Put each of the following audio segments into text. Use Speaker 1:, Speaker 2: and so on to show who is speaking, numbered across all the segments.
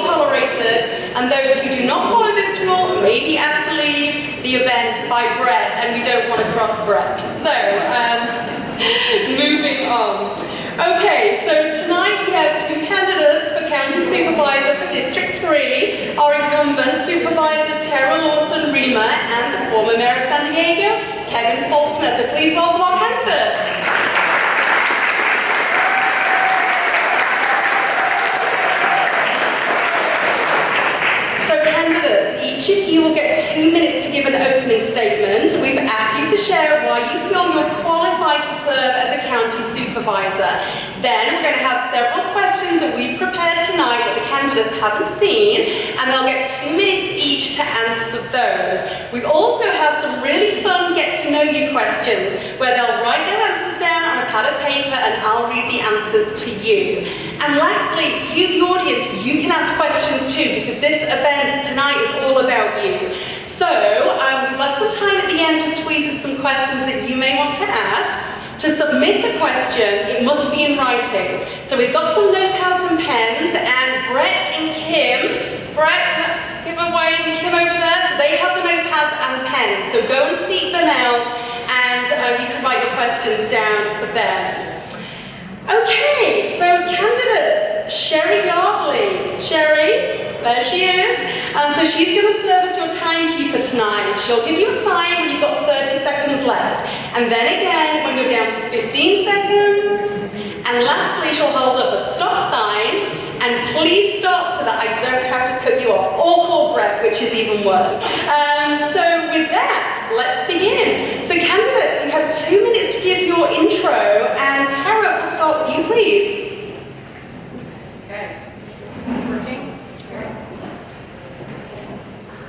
Speaker 1: not tolerated, and those who do not follow this rule may be asked to leave the event by Brett, and we don't want to cross Brett. So, moving on. Okay, so tonight we have two candidates for County Supervisor for District 3, our incumbent Supervisor Tara Lawson-Remer and the former Mayor of San Diego, Kevin Faulkner. So please welcome our candidates. So candidates, each of you will get 2 minutes to give an opening statement. We've asked you to share why you feel you're qualified to serve as a county supervisor. Then we're going to have several questions that we've prepared tonight that the candidates haven't seen, and they'll get 2 minutes each to answer those. We also have some really fun get-to-know-you questions where they'll write their answers down on a pad of paper and I'll read the answers to you. And lastly, you, the audience, you can ask questions too, because this event tonight is all about you. So we've left some time at the end to squeeze in some questions that you may want to ask. To submit a question, it must be in writing. So we've got some notepads and pens, and Brett and Kim, Brett, give a wave, and Kim over there, so they have the notepads and pens. So go and seek them out, and you can write your questions down for them. Okay, so candidates, Sherry Yardley. Sherry, there she is. So she's going to serve as your timekeeper tonight. She'll give you a sign when you've got 30 seconds left. And then again when you're down to 15 seconds. And lastly, she'll hold up a stop sign. And please stop so that I don't have to cut you off. Or call Brett, which is even worse. So with that, let's begin. So candidates, you have 2 minutes to give your intro. And Tara, we'll start with you, please.
Speaker 2: Okay, is this working?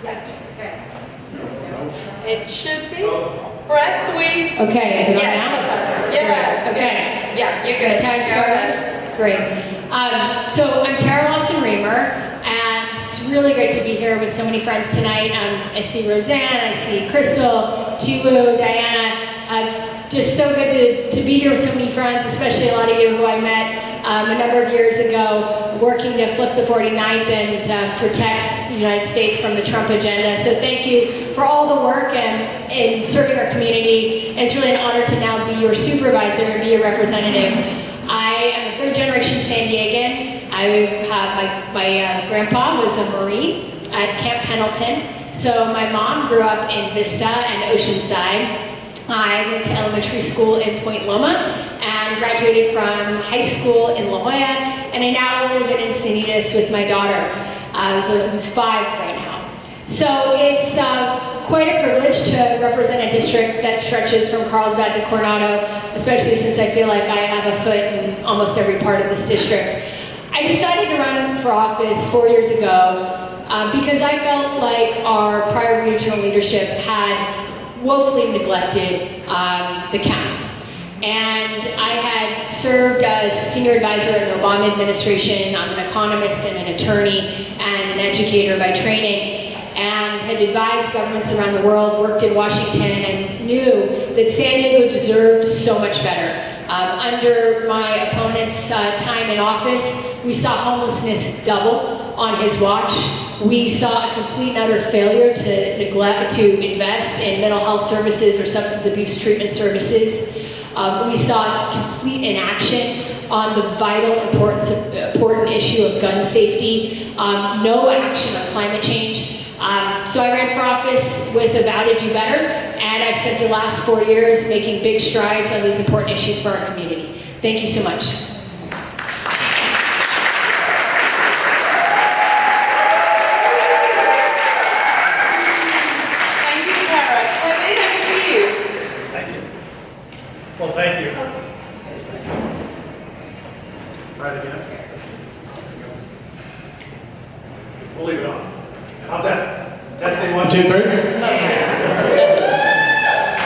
Speaker 1: Yeah. Okay. It should be. Brett, we...
Speaker 2: Okay, is it on
Speaker 1: Yeah.
Speaker 2: now?
Speaker 1: Yeah.
Speaker 2: Okay.
Speaker 1: Yeah, you're good.
Speaker 2: Time started? Great. So I'm Tara Lawson-Remer, and it's really great to be here with so many friends tonight. I see Roseanne, I see Crystal, Chiwu, Diana. Just so good to be here with so many friends, especially a lot of you who I met a number of years ago, working to flip the 49th and protect the United States from the Trump agenda. So thank you for all the work and in serving our community. And it's really an honor to now be your supervisor and be your representative. I am a third-generation San Diegan. I have my grandpa was a Marine at Camp Pendleton. So my mom grew up in Vista and Oceanside. I went to elementary school in Point Loma and graduated from high school in La Jolla, and I now live in Encinitas with my daughter, who's 5 right now. So it's quite a privilege to represent a district that stretches from Carlsbad to Coronado, especially since I feel like I have a foot in almost every part of this district. I decided to run for office 4 years ago because I felt like our prior regional leadership had woefully neglected the county. And I had served as senior advisor in the Obama administration. I'm an economist and an attorney and an educator by training, and had advised governments around the world, worked in Washington, and knew that San Diego deserved so much better. Under my opponent's time in office, we saw homelessness double on his watch. We saw a complete and utter failure to invest in mental health services or substance abuse treatment services. We saw complete inaction on the vital important issue of gun safety. No action on climate change. So I ran for office with a vow to do better, and I spent the last 4 years making big strides on these important issues for our community. Thank you so much.
Speaker 3: Well, thank you. Try it again. We'll leave it on. How's that? Testing 1, 2, 3.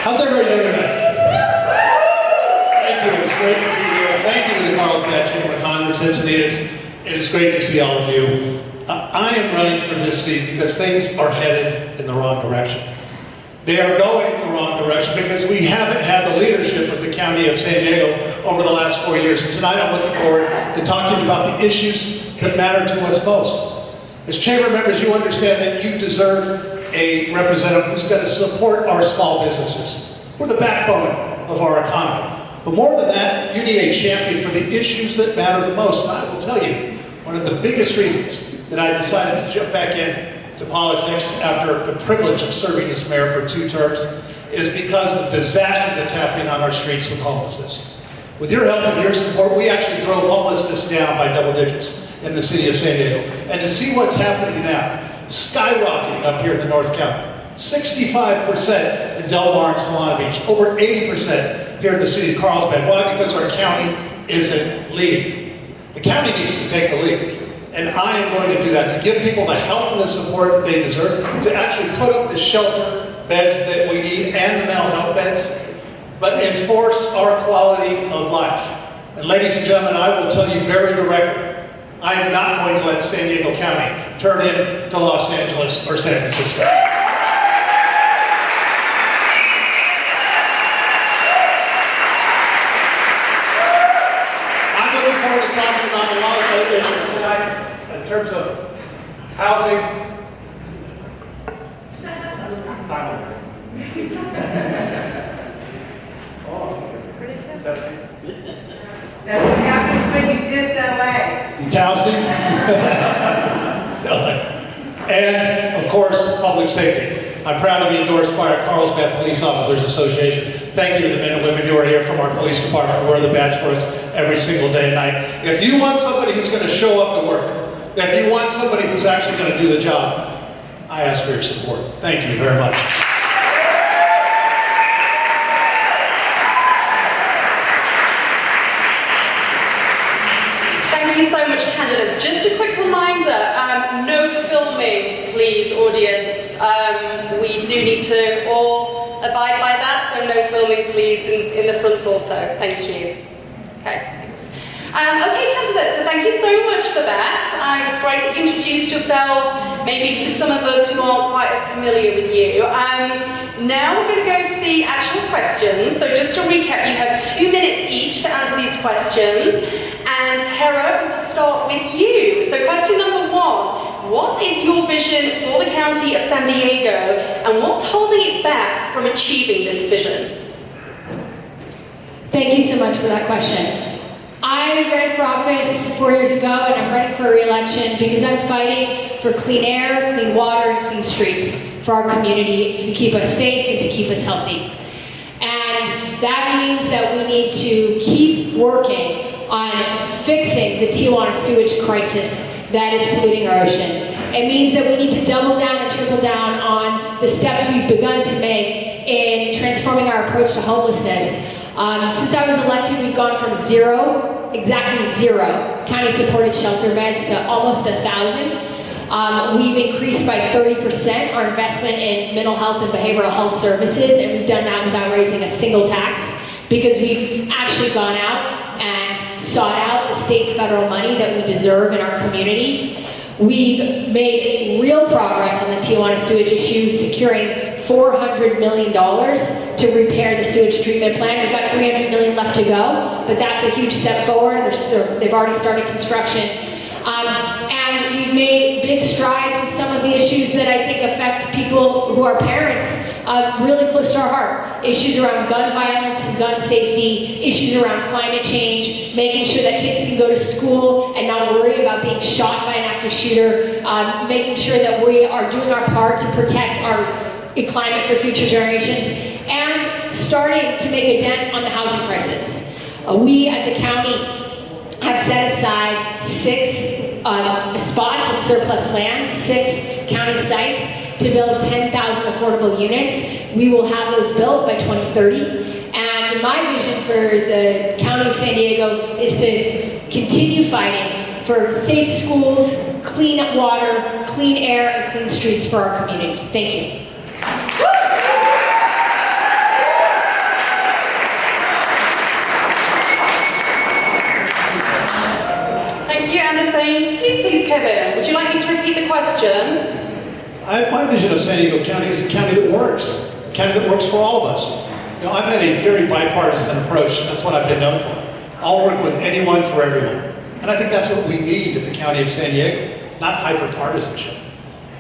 Speaker 3: How's everybody doing tonight? Thank you. It's great to be here. Thank you to the Carlsbad Chamber of Commerce, Encinitas. It is great to see all of you. I am running for this seat because things are headed in the wrong direction. They are going the wrong direction because we haven't had the leadership of the County of San Diego over the last 4 years. And tonight I'm looking forward to talking about the issues that matter to us most. As chamber members, you understand that you deserve a representative who's going to support our small businesses. We're the backbone of our economy. But more than that, you need a champion for the issues that matter the most. And I will tell you, one of the biggest reasons that I decided to jump back into politics after the privilege of serving as mayor for 2 terms is because of the disaster that's happening on our streets with homelessness. With your help and your support, we actually drove homelessness down by double digits in the city of San Diego. And to see what's happening now, skyrocketing up here in the North County, 65% in Del Mar and Solana Beach, over 80% here in the city of Carlsbad. Why? Because our county isn't leading. The county needs to take the lead. And I am going to do that, to give people the help and the support that they deserve, to actually put up the shelter beds that we need and the mental health beds, but enforce our quality of life. And ladies and gentlemen, I will tell you very directly, I am not going to let San Diego County turn into Los Angeles or San Francisco. I'm looking forward to talking about a lot of other issues tonight in terms of housing.
Speaker 4: That's what happens when you diss LA.
Speaker 3: Housing. And, of course, public safety. I'm proud to be endorsed by our Carlsbad Police Officers Association. Thank you to the men and women who are here from our police department who wear the badge for us every single day and night. If you want somebody who's going to show up to work, if you want somebody who's actually going to do the job, I ask for your support. Thank you very much.
Speaker 1: Thank you so much, candidates. Just a quick reminder, no filming, please, audience. We do need to all abide by that, so no filming, please, in the front also. Thank you. Okay, thanks. Okay, candidates, so thank you so much for that. It was great that you introduced yourselves, maybe to some of us who aren't quite as familiar with you. Now we're going to go to the actual questions. So just to recap, you have 2 minutes each to answer these questions. And Tara, we'll start with you. So question number 1, what is your vision for the County of San Diego and what's holding it back from achieving this vision?
Speaker 2: Thank you so much for that question. I ran for office 4 years ago and I'm running for re-election because I'm fighting for clean air, clean water, and clean streets for our community to keep us safe and to keep us healthy. And that means that we need to keep working on fixing the Tijuana sewage crisis that is polluting our ocean. It means that we need to double down and triple down on the steps we've begun to make in transforming our approach to homelessness. Since I was elected, we've gone from exactly zero county-supported shelter beds to almost 1,000. We've increased by 30% our investment in mental health and behavioral health services, and we've done that without raising a single tax because we've actually gone out and sought out the state and federal money that we deserve in our community. We've made real progress on the Tijuana sewage issue, securing $400 million to repair the sewage treatment plant. We've got $300 million left to go, but that's a huge step forward. They've already started construction. And we've made big strides in some of the issues that I think affect people who are parents really close to our heart. Issues around gun violence and gun safety, issues around climate change, making sure that kids can go to school and not worry about being shot by an active shooter, making sure that we are doing our part to protect our climate for future generations, and starting to make a dent on the housing crisis. We at the county have set aside 6 spots of surplus land, 6 county sites to build 10,000 affordable units. We will have those built by 2030. And my vision for the County of San Diego is to continue fighting for safe schools, clean water, clean air, and clean streets for our community. Thank you.
Speaker 1: And the same to you, please, Kevin. Would you like me to repeat the question?
Speaker 3: My vision of San Diego County is a county that works, a county that works for all of us. You know, I've had a very bipartisan approach. That's what I've been known for. I'll work with anyone for everyone. And I think that's what we need at the County of San Diego. not hyper-partisanship.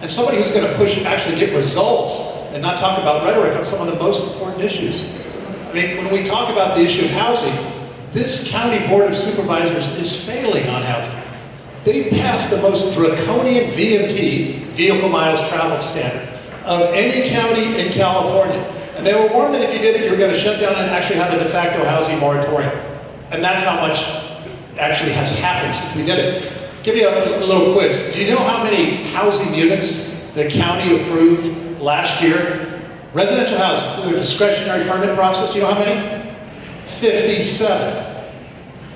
Speaker 3: And somebody who's going to push, actually get results, and not talk about rhetoric on some of the most important issues. I mean, when we talk about the issue of housing, this county board of supervisors is failing on housing. They passed the most draconian VMT, vehicle miles traveled standard, of any county in California. And they were warned that if you did it, you were going to shut down and actually have a de facto housing moratorium. And that's how much actually has happened since we did it. Give you a little quiz. Do you know how many housing units the county approved last year? Residential housing through the discretionary permit process. Do you know how many? 57.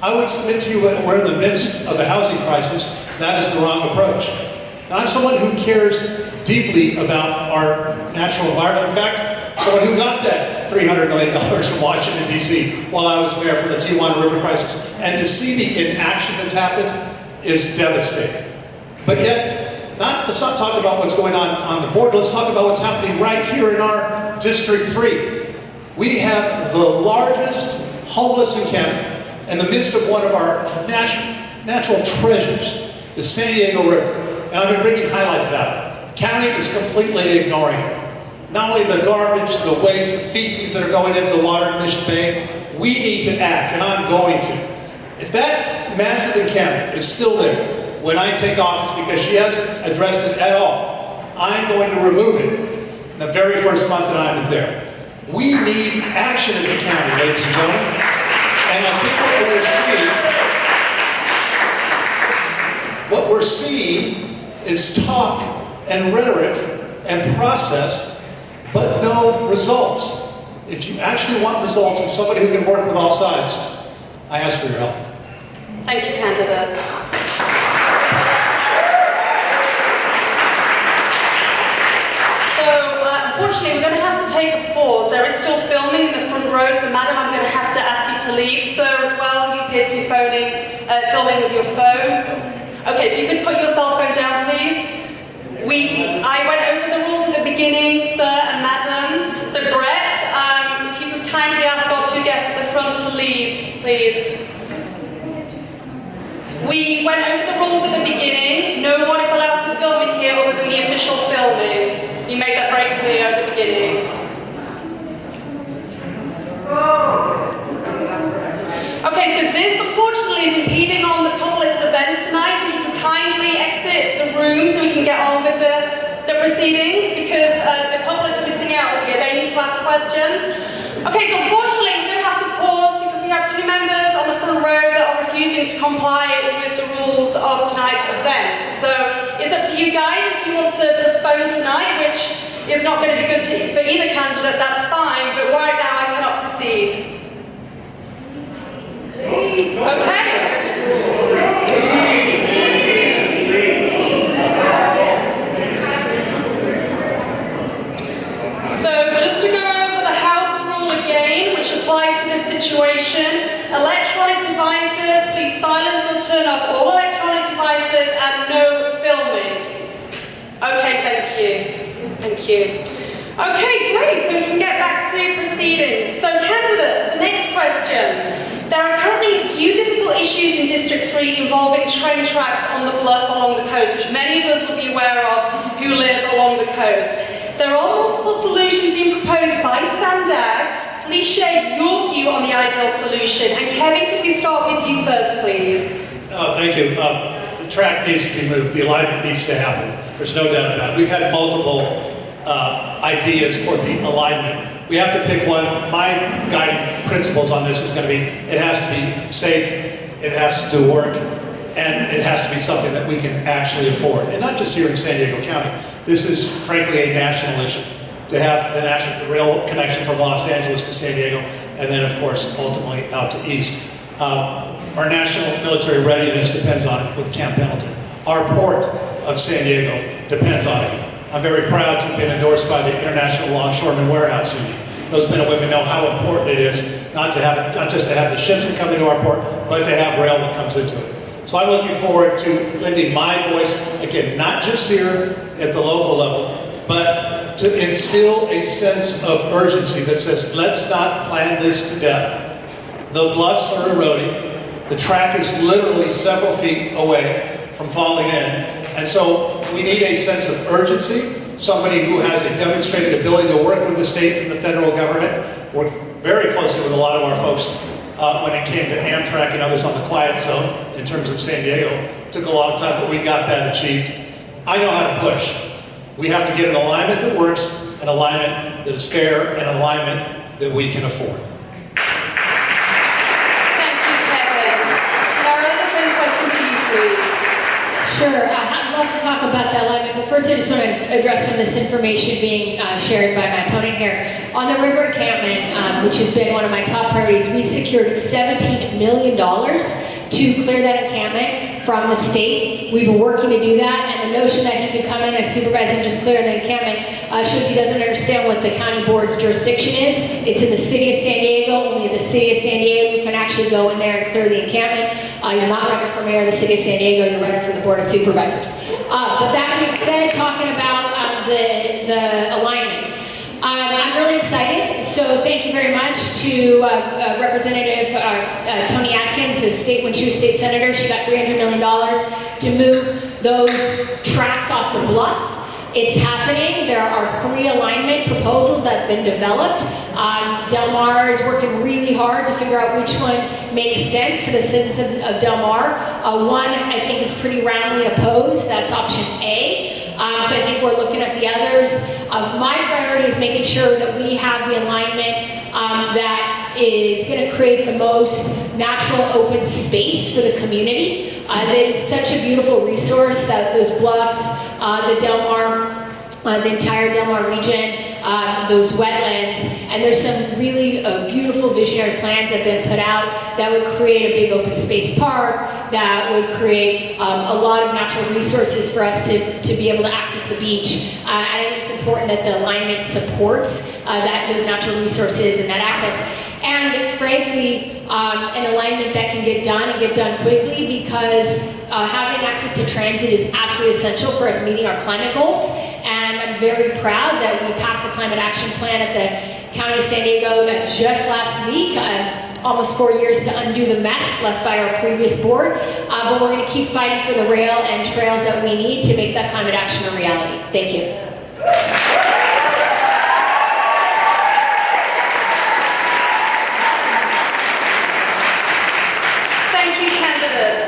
Speaker 3: I would submit to you that we're in the midst of a housing crisis. That is the wrong approach. And I'm someone who cares deeply about our natural environment. In fact, someone who got that $300 million from Washington, D.C. while I was mayor for the Tijuana River crisis. And to see the inaction that's happened is devastating. But yet, let's not talk about what's going on the board. Let's talk about what's happening right here in our District 3. We have the largest homeless encampment in the midst of one of our natural treasures, the San Diego River. And I've been bringing highlights about it. County is completely ignoring it. Not only the garbage, the waste, the feces that are going into the water in Mission Bay, we need to act, and I'm going to. If that massive encampment is still there when I take office because she hasn't addressed it at all, I'm going to remove it in the very first month that I'm there. We need action in the county, ladies and gentlemen. And I think what we're seeing is talk and rhetoric and process, but no results. If you actually want results and somebody who can work with all sides, I ask for your help.
Speaker 1: Thank you, candidates. So, unfortunately, we're going to have to take a pause. There is still filming in the front row, so madam, I'm going to have to ask you to leave. Sir, as well, you appear to be filming with your phone. Okay, if you could put your cell phone down, please. I went over the rules at the beginning, sir and madam. So, Brett, if you could kindly ask our two guests at the front to leave, please. We went over the rules at the beginning. No one is allowed to film in here other than the official filming. You made that very clear at the beginning. Okay, so this unfortunately is impeding on the public's event tonight, so if you can kindly exit the room so we can get on with the proceedings, because the public are missing out here. They need to ask questions. Okay, so unfortunately we're going to have to pause because we have two members on the front row that are refusing to comply with the rules of tonight's event. So it's up to you guys. If you want to postpone tonight, which is not going to be good for either candidate, that's fine, but right now I cannot proceed. Okay. So just to go over the House rule again, which applies to this situation, electronic devices, please silence or turn off all electronic devices and no filming. Okay, thank you. Thank you. Okay, great, so we can get back to proceedings. So candidates, the next question. There are currently a few difficult issues in District 3 involving train tracks on the bluff along the coast, which many of us will be aware of who live along the coast. There are multiple solutions being proposed by Sandag. Please share your view on the ideal solution. And Kevin, could we start with you first, please?
Speaker 3: Oh, thank you. The track needs to be moved. The alignment needs to happen. There's no doubt about it. We've had multiple ideas for the alignment. We have to pick one. My guiding principles on this is going to be, it has to be safe, it has to work, and it has to be something that we can actually afford. And not just here in San Diego County. This is, frankly, a national issue. To have the rail connection from Los Angeles to San Diego, and then, of course, ultimately out to East. Our national military readiness depends on it with Camp Pendleton. Our port of San Diego depends on it. I'm very proud to have been endorsed by the International Longshoremen Warehouse Union. Those men and women know how important it is not just to have the ships that come into our port, but to have rail that comes into it. So I'm looking forward to lending my voice, again, not just here at the local level, but to instill a sense of urgency that says, let's not plan this to death. The bluffs are eroding. The track is literally several feet away from falling in. And so we need a sense of urgency, somebody who has a demonstrated ability to work with the state and the federal government, work very closely with a lot of our folks when it came to Amtrak and others on the quiet zone in terms of San Diego. It took a long time, but we got that achieved. I know how to push. We have to get an alignment that works, an alignment that is fair, and an alignment that we can afford.
Speaker 1: Thank you, Kevin. Laura, the same question to you, please.
Speaker 2: Sure, I'd love to talk about that alignment, but first I just want to address some misinformation being shared by my opponent here. On the river encampment, which has been one of my top priorities, we secured $17 million to clear that encampment from the state. We've been working to do that, and the notion that he could come in as supervisor and just clear the encampment shows he doesn't understand what the county board's jurisdiction is. It's in the city of San Diego. Only the city of San Diego can actually go in there and clear the encampment. You're not running for mayor of the city of San Diego, you're running for the board of supervisors. But that being said, talking about the alignment. I'm really excited, so thank you very much to Representative Toni Atkins, when she was state senator. She got $300 million to move those tracks off the bluff. It's happening. There are 3 alignment proposals that have been developed. Del Mar is working really hard to figure out which one makes sense for the citizens of Del Mar. One, I think, is pretty roundly opposed. That's option A. So I think we're looking at the others. My priority is making sure that we have the alignment that is going to create the most natural open space for the community. That is such a beautiful resource, that those bluffs, the Del Mar, the entire Del Mar region, those wetlands, and there's some really beautiful visionary plans that have been put out that would create a big open space park, that would create a lot of natural resources for us to be able to access the beach. And I think it's important that the alignment supports those natural resources and that access. And frankly, an alignment that can get done and get done quickly, because having access to transit is absolutely essential for us meeting our climate goals. And I'm very proud that we passed the climate action plan at the County of San Diego just last week. Almost 4 years to undo the mess left by our previous board. But we're going to keep fighting for the rail and trails that we need to make that climate action a reality. Thank you.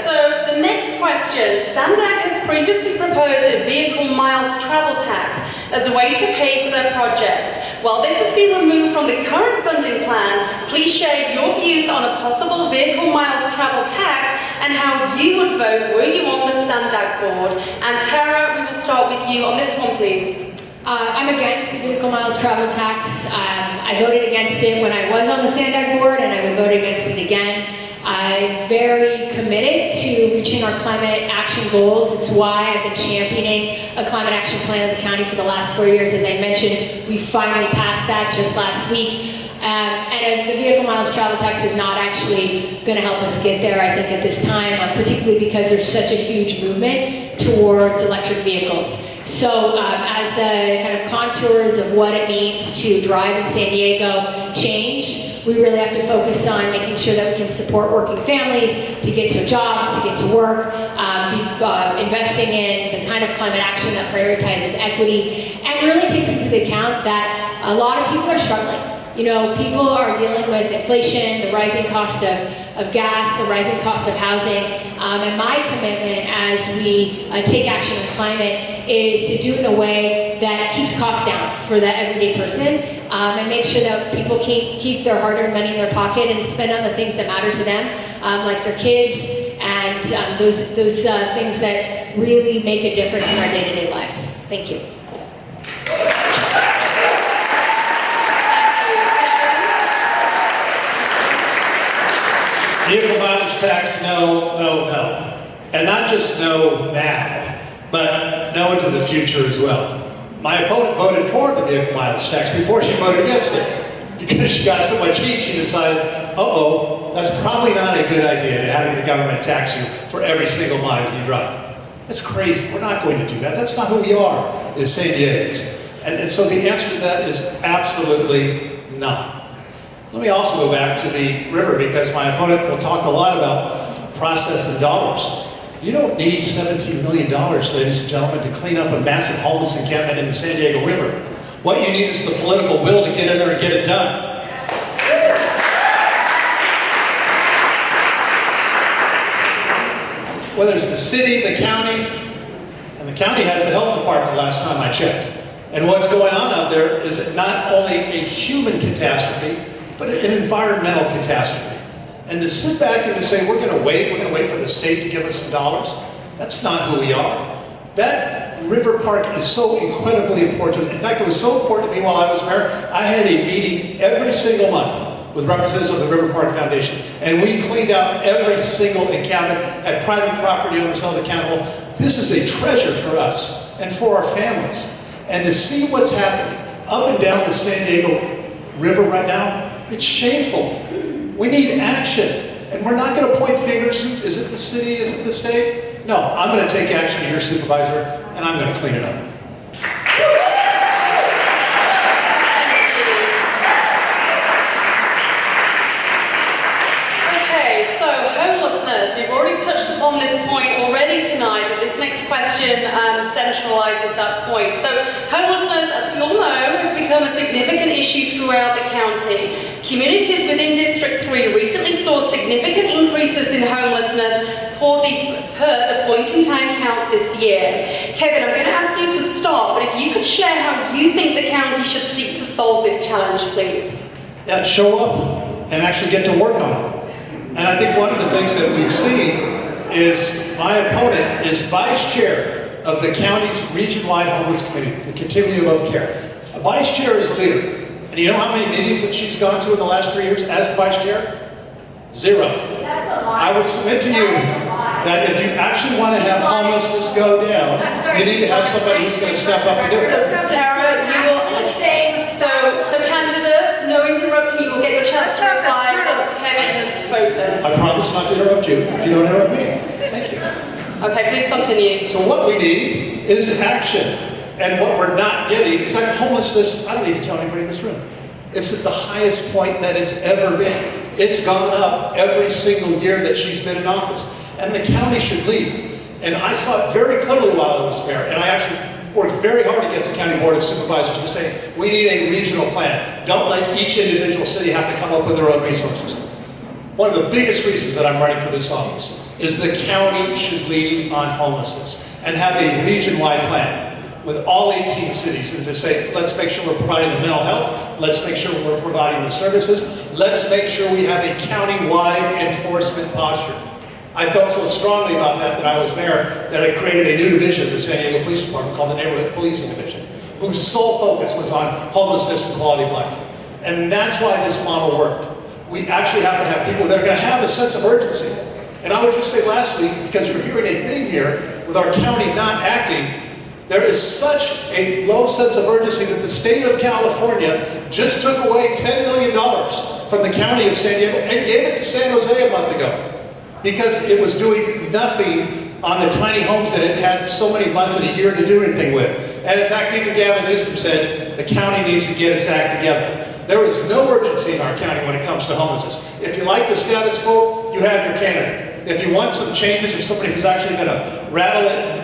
Speaker 1: So the next question, Sandag has previously proposed a vehicle miles travel tax as a way to pay for their projects. While this has been removed from the current funding plan, please share your views on a possible vehicle miles travel tax and how you would vote were you on the Sandag board. And Tara, we will start with you on this one, please.
Speaker 2: I'm against the vehicle miles travel tax. I voted against it when I was on the Sandag board, and I would vote against it again. I'm very committed to reaching our climate action goals. It's why I've been championing a climate action plan of the county for the last 4 years. As I mentioned, we finally passed that just last week. And the vehicle miles travel tax is not actually going to help us get there, I think, at this time, particularly because there's such a huge movement towards electric vehicles. So as the kind of contours of what it means to drive in San Diego change, we really have to focus on making sure that we can support working families to get to jobs, to get to work, investing in the kind of climate action that prioritizes equity, and really takes into account that a lot of people are struggling. You know, people are dealing with inflation, the rising cost of gas, the rising cost of housing, and my commitment as we take action on climate is to do it in a way that keeps costs down for the everyday person, and make sure that people keep their hard-earned money in their pocket and spend on the things that matter to them, like their kids and those things that really make a difference in our day-to-day lives. Thank you.
Speaker 3: Vehicle mileage tax, no, no, no. And not just no now, but no into the future as well. My opponent voted for the vehicle mileage tax before she voted against it. Because she got so much heat, she decided, uh-oh, that's probably not a good idea to having the government tax you for every single mile you drive. That's crazy. We're not going to do that. That's not who we are as San Diegans. And so the answer to that is absolutely not. Let me also go back to the river, because my opponent will talk a lot about process and dollars. You don't need $17 million, ladies and gentlemen, to clean up a massive homeless encampment in the San Diego River. What you need is the political will to get in there and get it done. Whether it's the city, the county, and the county has the health department last time I checked. And what's going on out there is not only a human catastrophe, but an environmental catastrophe. And to sit back and to say, we're going to wait for the state to give us some dollars, that's not who we are. That river park is so incredibly important. In fact, it was so important to me while I was mayor, I had a meeting every single month with representatives of the River Park Foundation. And we cleaned out every single encampment, had private property owners held accountable. This is a treasure for us and for our families. And to see what's happening up and down the San Diego River right now, it's shameful. We need action. And we're not going to point fingers. Is it the city? Is it the state? No, I'm going to take action here, Supervisor, and I'm going to clean it up.
Speaker 1: Okay, so homelessness. We've already touched upon this point already tonight, but this next question centralizes that point. So homelessness, as we all know, has become a significant issue throughout the county. Communities within District 3 recently saw significant increases in homelessness per the point-in-time count this year. Kevin, I'm going to ask you to start, but if you could share how you think the county should seek to solve this challenge, please.
Speaker 3: Yeah, show up and actually get to work on it. And I think one of the things that we've seen is my opponent is vice chair of the county's region-wide homeless committee, the Continuum of Care. A vice chair is a leader. And you know how many meetings that she's gone to in the last 3 years as the vice chair? 0. I would submit to you that if you actually want to have homelessness go down, you need to have somebody who's going to step up and do it.
Speaker 1: So, Tara, you will so candidates, no interrupting, you will get your chance to reply once Kevin has spoken.
Speaker 3: I promise not to interrupt you if you don't interrupt me. Thank you.
Speaker 1: Okay, please continue.
Speaker 3: So what we need is action. And what we're not getting is like homelessness, I don't need to tell anybody in this room. It's at the highest point that it's ever been. It's gone up every single year that she's been in office. And the county should lead. And I saw it very clearly while I was mayor. And I actually worked very hard against the County Board of Supervisors to say, we need a regional plan. Don't let each individual city have to come up with their own resources. One of the biggest reasons that I'm running for this office is the county should lead on homelessness and have a region-wide plan with all 18 cities, and to say, let's make sure we're providing the mental health, let's make sure we're providing the services, let's make sure we have a county-wide enforcement posture. I felt so strongly about that I was mayor that I created a new division of the San Diego Police Department called the Neighborhood Policing Division, whose sole focus was on homelessness and quality of life. And that's why this model worked. We actually have to have people that are going to have a sense of urgency. And I would just say lastly, because you're hearing a theme here with our county not acting, there is such a low sense of urgency that the state of California just took away $10 million from the county of San Diego and gave it to San Jose a month ago because it was doing nothing on the tiny homes that it had so many months and a year to do anything with. And in fact, even Gavin Newsom said the county needs to get its act together. There is no urgency in our county when it comes to homelessness. If you like the status quo, you have your candidate. If you want some changes or somebody who's actually going to rattle it,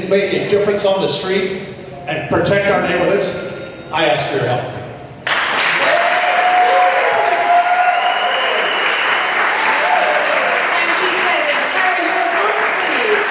Speaker 3: make a difference on the street and protect our neighborhoods, I ask for your help.
Speaker 1: Thank you, Kevin. Tara, your response, please.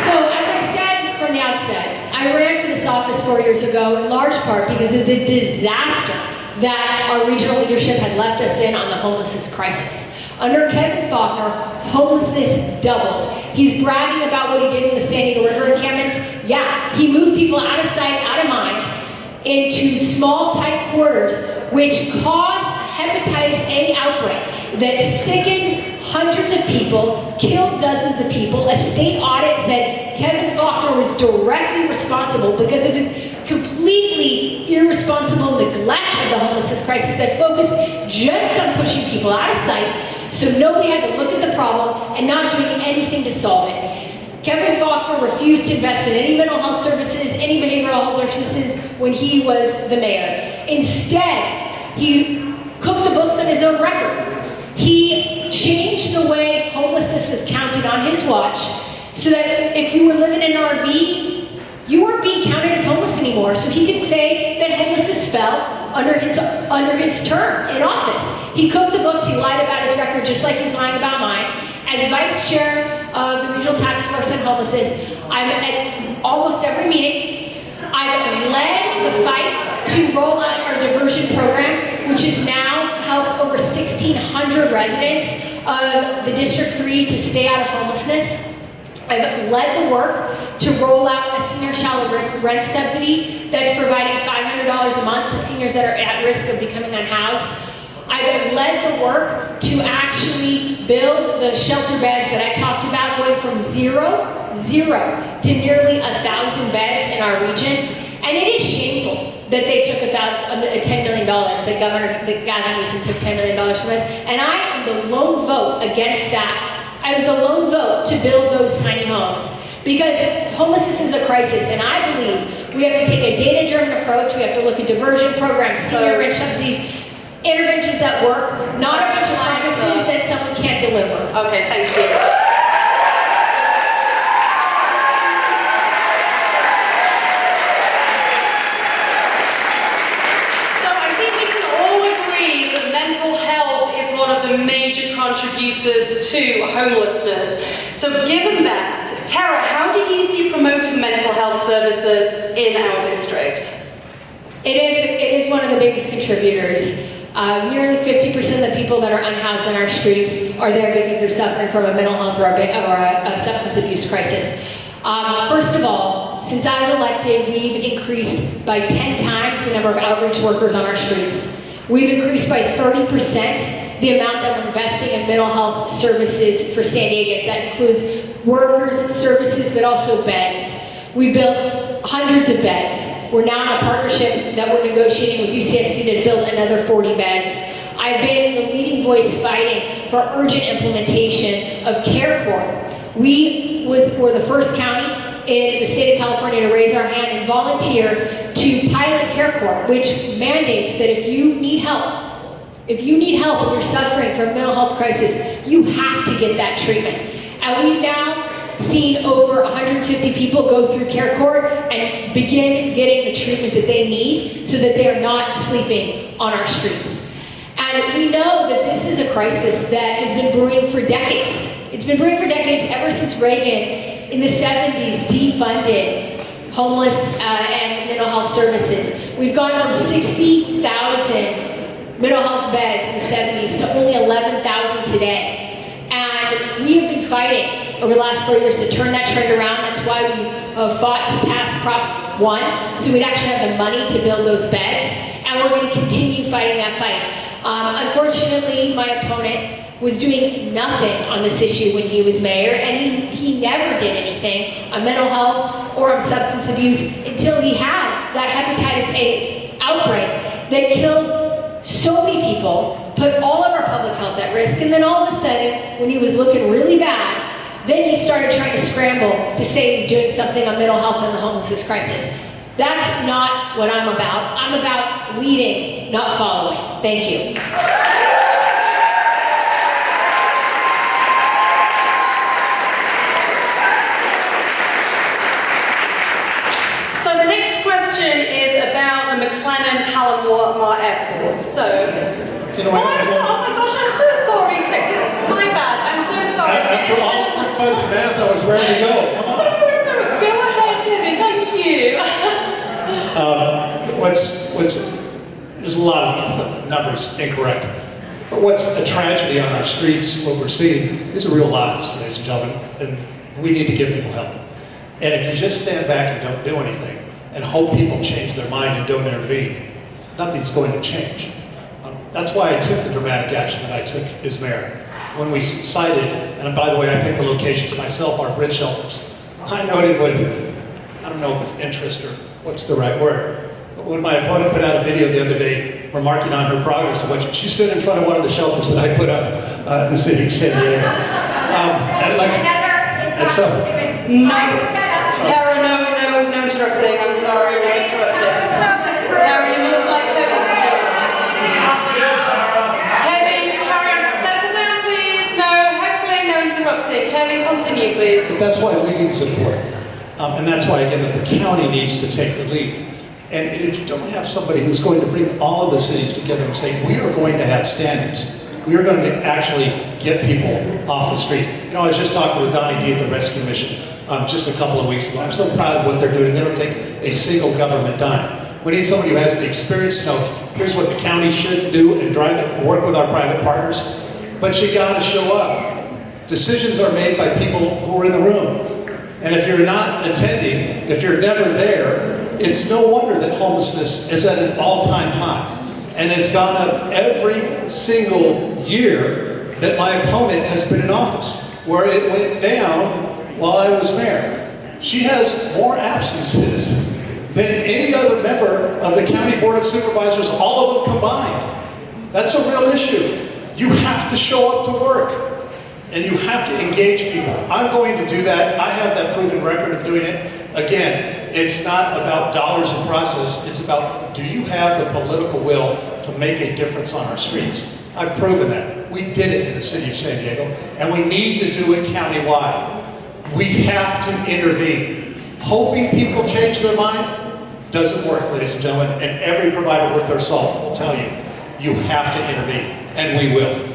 Speaker 2: So, as I said from the outset, I ran for this office 4 years ago in large part because of the disaster that our regional leadership had left us in on the homelessness crisis. Under Kevin Faulkner, homelessness doubled. He's bragging about what he did in the San Diego River encampments. Yeah, he moved people out of sight, out of mind, into small, tight quarters, which caused a hepatitis A outbreak that sickened hundreds of people, killed dozens of people. A state audit said Kevin Faulkner was directly responsible because of his completely irresponsible neglect of the homelessness crisis that focused just on pushing people out of sight, so nobody had to look at the problem and not doing anything to solve it. Kevin Faulkner refused to invest in any mental health services, any behavioral health services when he was the mayor. Instead, he cooked the books on his own record. He changed the way homeless homelessness was counted on his watch, so that if you were living in an RV, you weren't being counted as homeless anymore. So he could say that homelessness fell under his term in office. He cooked the books, he lied about his record just like he's lying about mine. As vice chair of the Regional Task Force on Homelessness, I'm at almost every meeting. I've led the fight to roll out our diversion program, which has now helped over 1,600 residents of the District 3 to stay out of homelessness. I've led the work to roll out a senior shallow rent subsidy that's providing $500 a month to seniors that are at risk of becoming unhoused. I've led the work to actually build the shelter beds that I talked about, going from zero to nearly 1,000 beds in our region. And it is shameful that they took $10 million, that Gavin Newsom took $10 million from us. And I am the lone vote against that. I was the lone vote to build those tiny homes. Because homelessness is a crisis, and I believe we have to take a data-driven approach. We have to look at diversion programs, senior rent subsidies, interventions that work, not a bunch of promises that someone can't deliver.
Speaker 1: Okay, thank you. So I think we can all agree that mental health is one of the major contributors to homelessness. So given that, Tara, how do you see promoting mental health services in our district?
Speaker 2: It is one of the biggest contributors. Nearly 50% of the people that are unhoused on our streets are there because they're suffering from a mental health or a substance abuse crisis. First of all, since I was elected, we've increased by 10 times the number of outreach workers on our streets. We've increased by 30% the amount that we're investing in mental health services for San Diegans. That includes workers, services, but also beds. We built hundreds of beds. We're now in a partnership that we're negotiating with UCSD to build another 40 beds. I've been the leading voice fighting for urgent implementation of CareCorps. We were the first county in the state of California to raise our hand and volunteer to pilot CareCorps, which mandates that if you need help and you're suffering from a mental health crisis, you have to get that treatment. And we've now seen over 150 people go through CareCorps and begin getting the treatment that they need so that they are not sleeping on our streets. And we know that this is a crisis that has been brewing for decades. It's been brewing for decades ever since Reagan in the 70s defunded homeless and mental health services. We've gone from 60,000 mental health beds in the 70s to only 11,000 today. And we have been fighting over the last 4 years to turn that trend around. That's why we fought to pass Prop 1, so we'd actually have the money to build those beds. And we're going to continue fighting that fight. Unfortunately, my opponent was doing nothing on this issue when he was mayor, and he never did anything on mental health or on substance abuse until he had that hepatitis A outbreak that killed so many people, put all of our public health at risk, and then all of a sudden, when he was looking really bad, then he started trying to scramble to say he's doing something on mental health and the homelessness crisis. That's not what I'm about. I'm about leading, not following. Thank you.
Speaker 1: So the next question is about the McLennan-Palomar Airport. So,
Speaker 3: Do you know
Speaker 1: oh my gosh, I'm so sorry. My bad, I'm so sorry.
Speaker 3: After all the quick fuzzy math, I was ready to go. Come on.
Speaker 1: Sorry. Go ahead, Kevin. Thank you.
Speaker 3: There's a lot of numbers incorrect. But what's a tragedy on our streets, what we're seeing, is real lives, ladies and gentlemen, and we need to give people help. And if you just stand back and don't do anything, and hope people change their mind and don't intervene, nothing's going to change. That's why I took the dramatic action that I took as mayor. When we cited, and by the way, I picked the locations myself, our bridge shelters. I noted with, I don't know if it's interest or what's the right word, but when my opponent put out a video the other day remarking on her progress of what she stood in front of one of the shelters that I put up in the city of San Diego. And so,
Speaker 1: Tara, no interrupting. I'm sorry, no interrupting. Tara, you must like Kevin speak. Kevin, carry on. Settle down, please. No heckling, no interrupting. continue, please.
Speaker 3: But that's why we need support. And that's why, again, that the county needs to take the lead. And if you don't have somebody who's going to bring all of the cities together and say, we are going to have standards, we are going to actually get people off the street. You know, I was just talking with Donnie D at the Rescue Mission just a couple of weeks ago. I'm so proud of what they're doing. They don't take a single government dime. We need somebody who has the experience to know, here's what the county should do and drive it, work with our private partners. But you got to show up. Decisions are made by people who are in the room. And if you're not attending, if you're never there, it's no wonder that homelessness is at an all-time high and has gone up every single year that my opponent has been in office, where it went down while I was mayor. She has more absences than any other member of the County Board of Supervisors, all of them combined. That's a real issue. You have to show up to work. And you have to engage people. I'm going to do that. I have that proven record of doing it. Again, it's not about dollars and process. It's about, do you have the political will to make a difference on our streets? I've proven that. We did it in the city of San Diego, and we need to do it countywide. We have to intervene. Hoping people change their mind doesn't work, ladies and gentlemen, and every provider worth their salt will tell you, you have to intervene, and we will.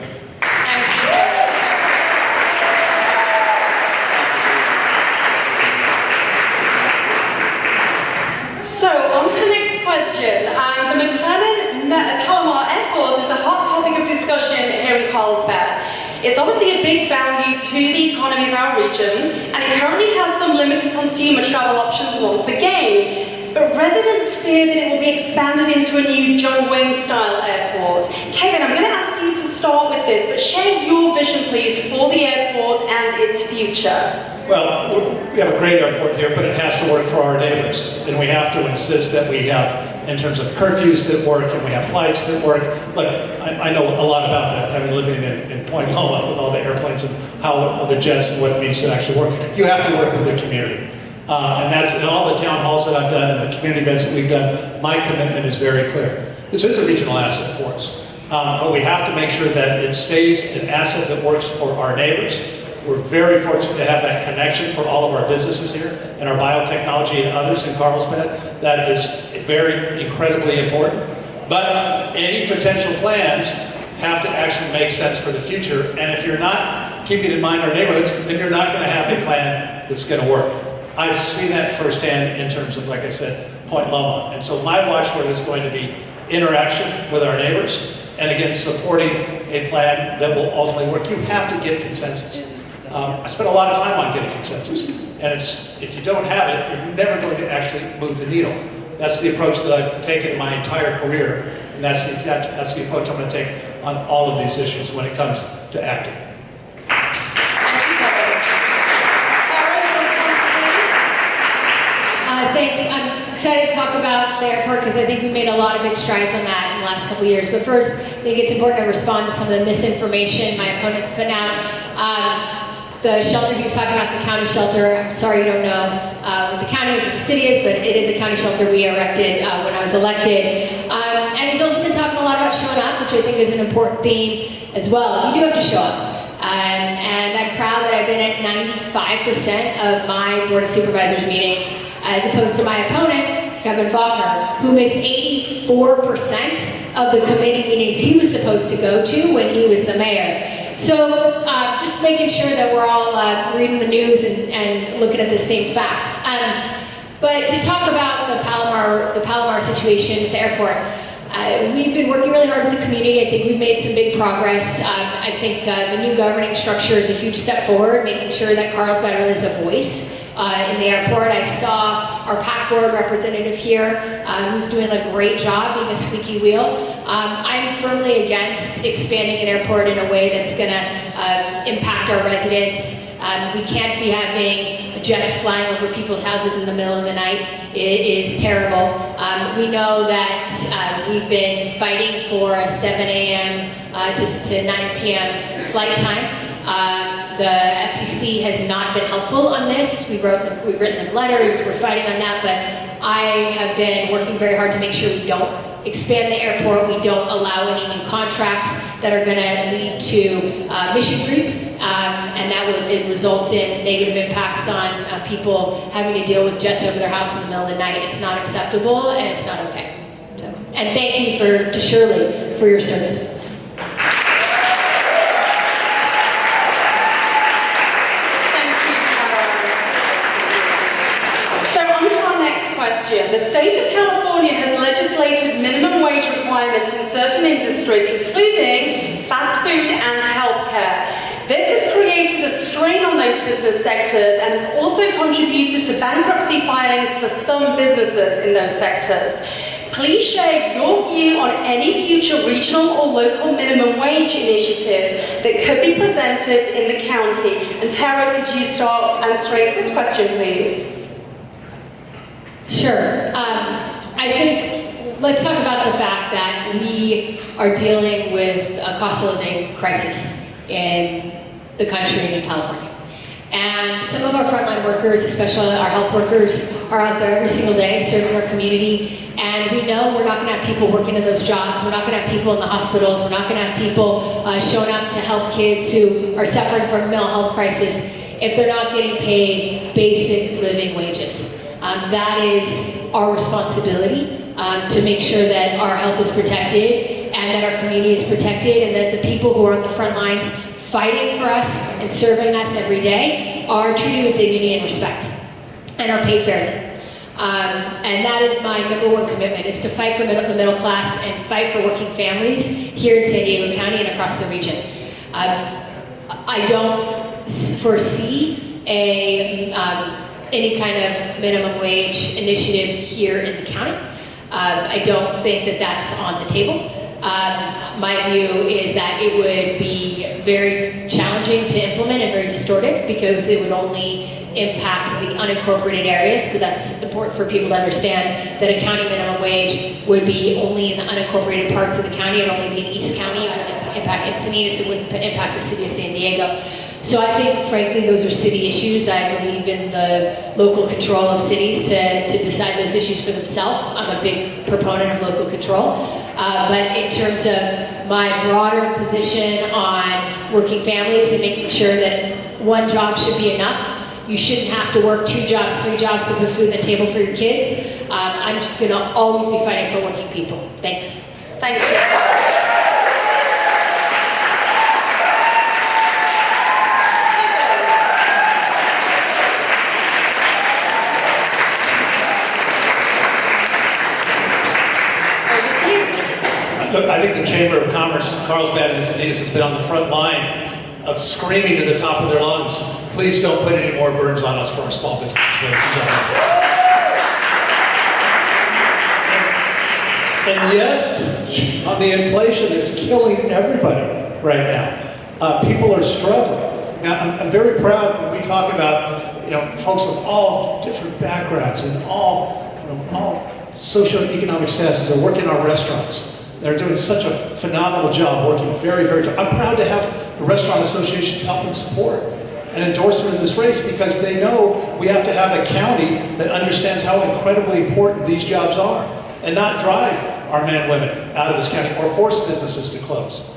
Speaker 1: So, on to the next question. The McLennan-Palomar Airport is a hot topic of discussion here in Carlsbad. It's obviously a big value to the economy of our region, and it currently has some limited consumer travel options once again. But residents fear that it will be expanded into a new John Wayne-style airport. Kevin, I'm going to ask you to start with this, but share your vision, please, for the airport and its future.
Speaker 3: Well, we have a great airport here, but it has to work for our neighbors. And we have to insist that we have, in terms of curfews that work, and we have flights that work. Look, I know a lot about that, having living in Point Loma with all the airplanes and how the jets and what it means to actually work. You have to work with the community. And that's in all the town halls that I've done and the community events that we've done, my commitment is very clear. This is a regional asset for us. But we have to make sure that it stays an asset that works for our neighbors. We're very fortunate to have that connection for all of our businesses here and our biotechnology and others in Carlsbad. That is very incredibly important. But any potential plans have to actually make sense for the future. And if you're not keeping in mind our neighborhoods, then you're not going to have a plan that's going to work. I've seen that firsthand in terms of, like I said, Point Loma. And so my watchword is going to be interaction with our neighbors and, again, supporting a plan that will ultimately work. You have to get consensus. I spent a lot of time on getting consensus, and if you don't have it, you're never going to actually move the needle. That's the approach that I've taken my entire career, and that's the approach I'm going to take on all of these issues when it comes to acting.
Speaker 2: Thanks. I'm excited to talk about the airport because I think we made a lot of big strides on that in the last couple of years. But first, I think it's important to respond to some of the misinformation my opponent's put out. The shelter he was talking about is a county shelter. I'm sorry you don't know what the county is, what the city is, but it is a county shelter we erected when I was elected. And he's also been talking a lot about showing up, which I think is an important theme as well. You do have to show up. And I'm proud that I've been at 95% of my Board of Supervisors meetings, as opposed to my opponent, Kevin Faulkner, who missed 84% of the committee meetings he was supposed to go to when he was the mayor. So just making sure that we're all reading the news and looking at the same facts. But to talk about the Palomar situation at the airport, we've been working really hard with the community. I think we've made some big progress. I think the new governing structure is a huge step forward, making sure that Carlsbad really has a voice in the airport. I saw our PAC board representative here, who's doing a great job being a squeaky wheel. I'm firmly against expanding an airport in a way that's going to impact our residents. We can't be having jets flying over people's houses in the middle of the night. It is terrible. We know that we've been fighting for a 7 a.m. to 9 p.m. flight time. The FCC has not been helpful on this. We've written them letters, we're fighting on that, but I have been working very hard to make sure we don't expand the airport, we don't allow any new contracts that are going to lead to mission creep, and that would result in negative impacts on people having to deal with jets over their house in the middle of the night. It's not acceptable, and it's not okay. So, and thank you to Shirley for your service.
Speaker 1: Question. The state of California has legislated minimum wage requirements in certain industries, including fast food and healthcare. This has created a strain on those business sectors and has also contributed to bankruptcy filings for some businesses in those sectors. Please share your view on any future regional or local minimum wage initiatives that could be presented in the county. And Tara, could you start answering this question, please?
Speaker 2: Sure. I think let's talk about the fact that we are dealing with a cost of living crisis in the country and in California. And some of our frontline workers, especially our health workers, are out there every single day serving our community. And we know we're not going to have people working in those jobs. We're not going to have people in the hospitals. We're not going to have people showing up to help kids who are suffering from a mental health crisis if they're not getting paid basic living wages. That is our responsibility to make sure that our health is protected and that our community is protected and that the people who are on the front lines fighting for us and serving us every day are treated with dignity and respect and are paid fairly. And that is my #1 commitment, is to fight for the middle class and fight for working families here in San Diego County and across the region. I don't foresee any kind of minimum wage initiative here in the county. I don't think that that's on the table. My view is that it would be very challenging to implement and very distortive because it would only impact the unincorporated areas. So that's important for people to understand that a county minimum wage would be only in the unincorporated parts of the county. It would only be in East County. It wouldn't impact Encinitas. It wouldn't impact the city of San Diego. So I think, frankly, those are city issues. I believe in the local control of cities to decide those issues for themselves. I'm a big proponent of local control. But in terms of my broader position on working families and making sure that one job should be enough, you shouldn't have to work 2 jobs, 3 jobs to put food on the table for your kids. I'm going to always be fighting for working people. Thanks.
Speaker 1: Thank you.
Speaker 3: Look, I think the Chamber of Commerce, Carlsbad and Encinitas, has been on the front line of screaming to the top of their lungs, please don't put any more burdens on us for our small businesses. And yes, on the inflation, it's killing everybody right now. People are struggling. Now, I'm very proud when we talk about, folks of all different backgrounds and all socioeconomic statuses that work in our restaurants. They're doing such a phenomenal job working very, very tough. I'm proud to have the restaurant associations help and support an endorsement of this race because they know we have to have a county that understands how incredibly important these jobs are and not drive our men and women out of this county or force businesses to close.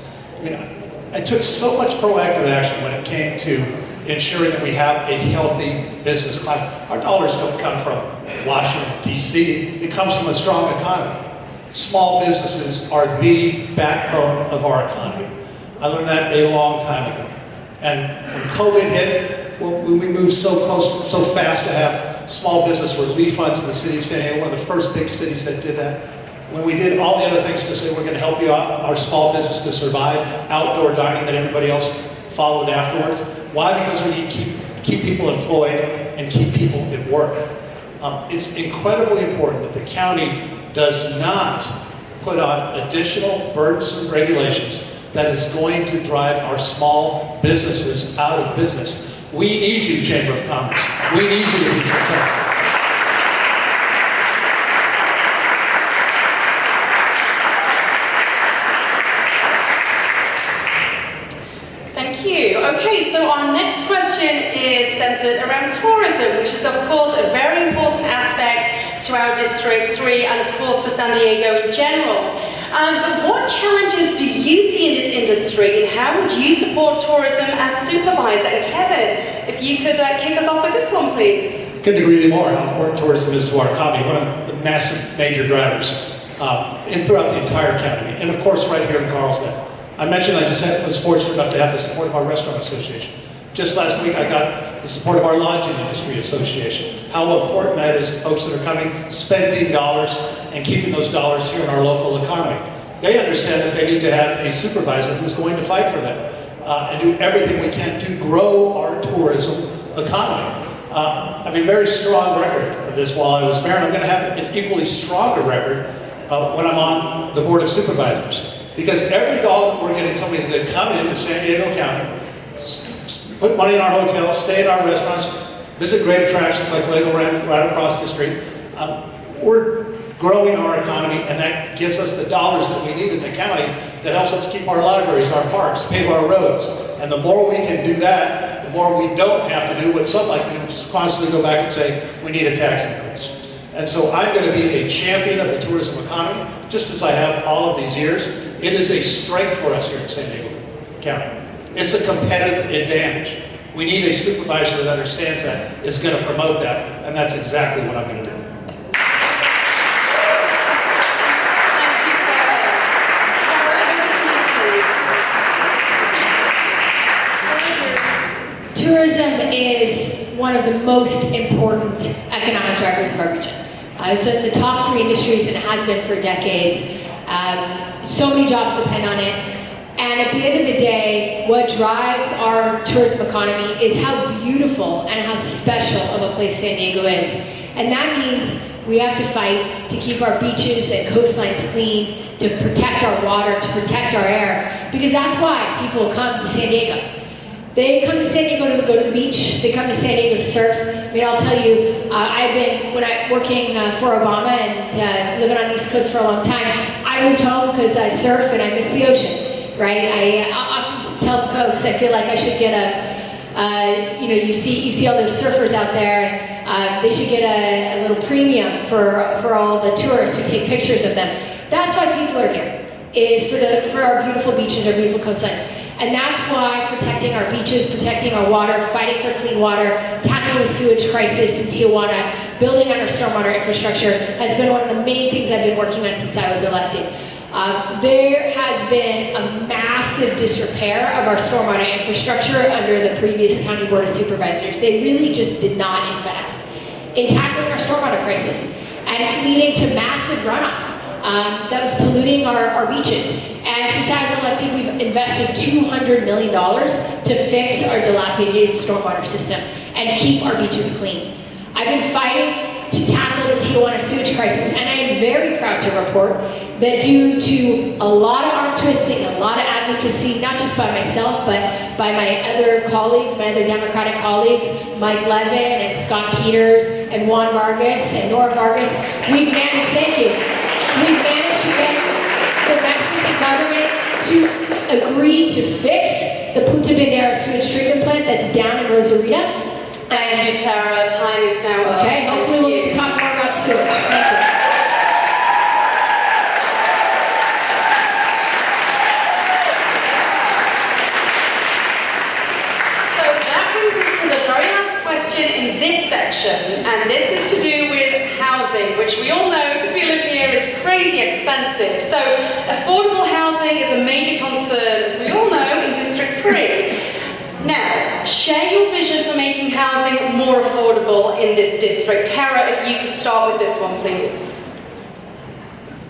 Speaker 3: I took so much proactive action when it came to ensuring that we have a healthy business climate. Our dollars don't come from Washington, D.C. It comes from a strong economy. Small businesses are the backbone of our economy. I learned that a long time ago. And when COVID hit, we moved so fast to have small business relief funds in the city of San Diego, one of the first big cities that did that. When we did all the other things to say we're going to help you out, our small business to survive, outdoor dining that everybody else followed afterwards. Why? Because we need to keep people employed and keep people at work. It's incredibly important that the county does not put on additional burdensome regulations that is going to drive our small businesses out of business. We need you, Chamber of Commerce. We need you to be successful.
Speaker 1: Thank you. Okay, so our next question is centered around tourism, which is of course a very important aspect to our District 3 and of course to San Diego in general. But what challenges do you see in this industry, and how would you support tourism as supervisor? And Kevin, if you could kick us off with this one, please.
Speaker 3: Couldn't agree more how important tourism is to our economy, one of the massive major drivers throughout the entire county, and of course right here in Carlsbad. I mentioned I was fortunate enough to have the support of our restaurant association. Just last week I got the support of our lodging industry association. How important that is to folks that are coming, spending dollars, and keeping those dollars here in our local economy. They understand that they need to have a supervisor who's going to fight for them and do everything we can to grow our tourism economy. I have a very strong record of this while I was mayor, and I'm going to have an equally stronger record when I'm on the Board of Supervisors. Because every dollar that we're getting somebody to come into San Diego County, put money in our hotels, stay in our restaurants, visit great attractions like Legoland right across the street, we're growing our economy, and that gives us the dollars that we need in the county that helps us keep our libraries, our parks, pave our roads. And the more we can do that, the more we don't have to do what some like to do, just constantly go back and say, we need a tax increase. And so I'm going to be a champion of the tourism economy, just as I have all of these years. It is a strength for us here in San Diego County. It's a competitive advantage. We need a supervisor that understands that, is going to promote that, and that's exactly what I'm going to do.
Speaker 2: Tourism is one of the most important economic drivers of our region. It's in the top 3 industries, and it has been for decades. So many jobs depend on it. And at the end of the day, what drives our tourism economy is how beautiful and how special of a place San Diego is. And that means we have to fight to keep our beaches and coastlines clean, to protect our water, to protect our air, because that's why people come to San Diego. They come to San Diego to go to the beach. They come to San Diego to surf. I mean, I'll tell you, I've been working for Obama and living on the East Coast for a long time. I moved home because I surf and I miss the ocean, right? I often tell folks I feel like I should get you see all those surfers out there, and they should get a little premium for all the tourists who take pictures of them. That's why people are here, is for our beautiful beaches, our beautiful coastlines. And that's why protecting our beaches, protecting our water, fighting for clean water, tackling the sewage crisis in Tijuana, building on our stormwater infrastructure has been one of the main things I've been working on since I was elected. There has been a massive disrepair of our stormwater infrastructure under the previous County Board of Supervisors. They really just did not invest in tackling our stormwater crisis and leading to massive runoff that was polluting our beaches. And since I was elected, we've invested $200 million to fix our dilapidated stormwater system and keep our beaches clean. I've been fighting to tackle the Tijuana sewage crisis, and I am very proud to report that due to a lot of arm twisting, a lot of advocacy, not just by myself, but by my other colleagues, my other Democratic colleagues, Mike Levin and Scott Peters and Juan Vargas and Nora Vargas, we've managed to get the Mexican government to agree to fix the Punta Bandera sewage treatment plant that's down in Rosarita.
Speaker 1: Thank you, Tara. Time is now up.
Speaker 2: Okay, hopefully we'll get to talk more about sewage. Thank you.
Speaker 1: So that brings us to the very last question in this section, and this is to do with housing, which we all know, because we live here, is crazy expensive. So affordable housing is a major concern, as we all know, in District 3. Now, share your vision for making housing more affordable in this district. Tara, if you could start with this one, please.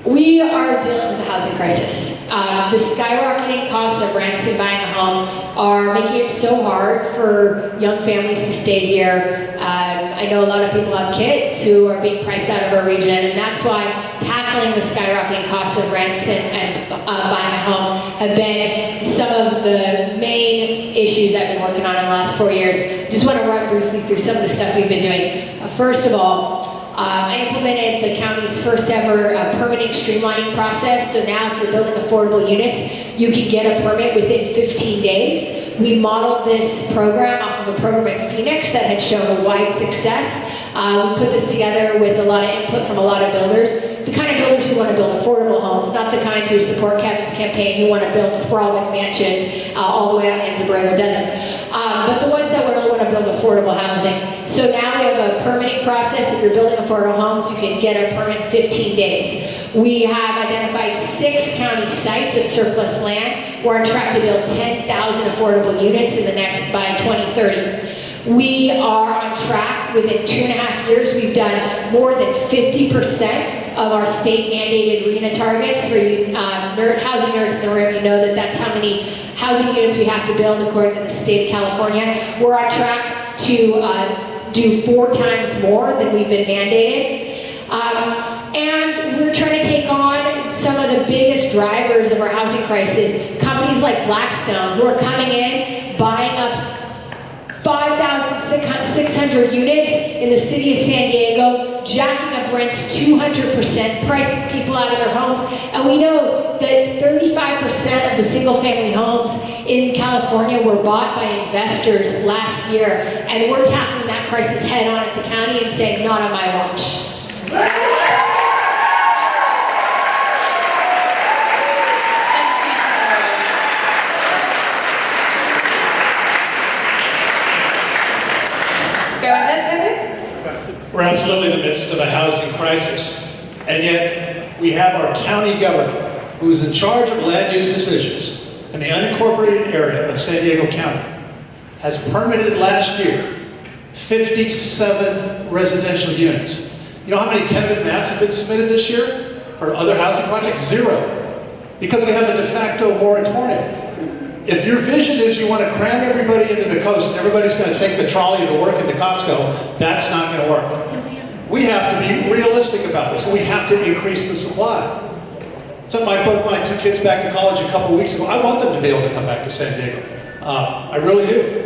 Speaker 2: We are dealing with a housing crisis. The skyrocketing costs of rents and buying a home are making it so hard for young families to stay here. I know a lot of people have kids who are being priced out of our region, and that's why tackling the skyrocketing costs of rents and buying a home have been some of the main issues I've been working on in the last 4 years. Just want to run briefly through some of the stuff we've been doing. First of all, I implemented the county's first ever permitting streamlining process. So now if you're building affordable units, you can get a permit within 15 days. We modeled this program off of a program in Phoenix that had shown a wide success. We put this together with a lot of input from a lot of builders. the kind of builders who want to build affordable homes, not the kind who support Kevin's campaign who want to build sprawling mansions all the way out in Anza-Borrego Desert, but the ones that really want to build affordable housing. So now we have a permitting process. If you're building affordable homes, you can get a permit in 15 days. We have identified 6 county sites of surplus land. We're on track to build 10,000 affordable units by 2030. We are on track. Within 2.5 years, we've done more than 50% of our state mandated RHNA targets. For you housing nerds in the room, you know that that's how many housing units we have to build according to the state of California. We're on track to do 4 times more than we've been mandated. And we're trying to take on some of the biggest drivers of our housing crisis, companies like Blackstone, who are coming in, buying up 5,600 units in the city of San Diego, jacking up rents 200%, pricing people out of their homes. And we know that 35% of the single-family homes in California were bought by investors last year. And we're tackling that crisis head-on at the county and saying, not on my watch.
Speaker 1: Go ahead, Kevin.
Speaker 3: We're absolutely in the midst of a housing crisis, and yet we have our county government who's in charge of land use decisions in the unincorporated area of San Diego County has permitted last year 57 residential units. You know how many tentative maps have been submitted this year for other housing projects? 0. Because we have a de facto moratorium. If your vision is you want to cram everybody into the coast and everybody's going to take the trolley to work into Costco, that's not going to work. We have to be realistic about this. We have to increase the supply. So I put my 2 kids back to college a couple weeks ago. I want them to be able to come back to San Diego. I really do.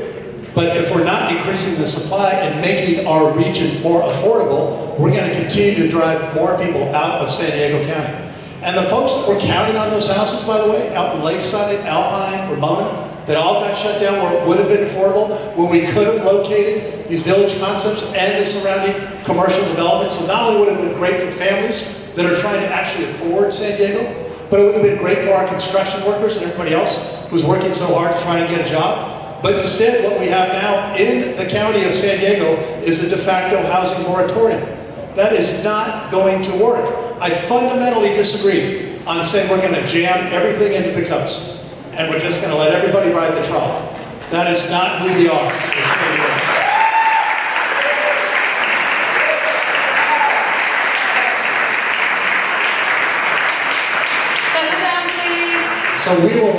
Speaker 3: But if we're not increasing the supply and making our region more affordable, we're going to continue to drive more people out of San Diego County. And the folks that were counting on those houses, by the way, out in Lakeside, Alpine, Ramona, that all got shut down where it would have been affordable, where we could have located these village concepts and the surrounding commercial developments. So not only would it have been great for families that are trying to actually afford San Diego, but it would have been great for our construction workers and everybody else who's working so hard to try to get a job. But instead, what we have now in the county of San Diego is a de facto housing moratorium. That is not going to work. I fundamentally disagree on saying we're going to jam everything into the coast and we're just going to let everybody ride the trolley. That is not who we are. So we will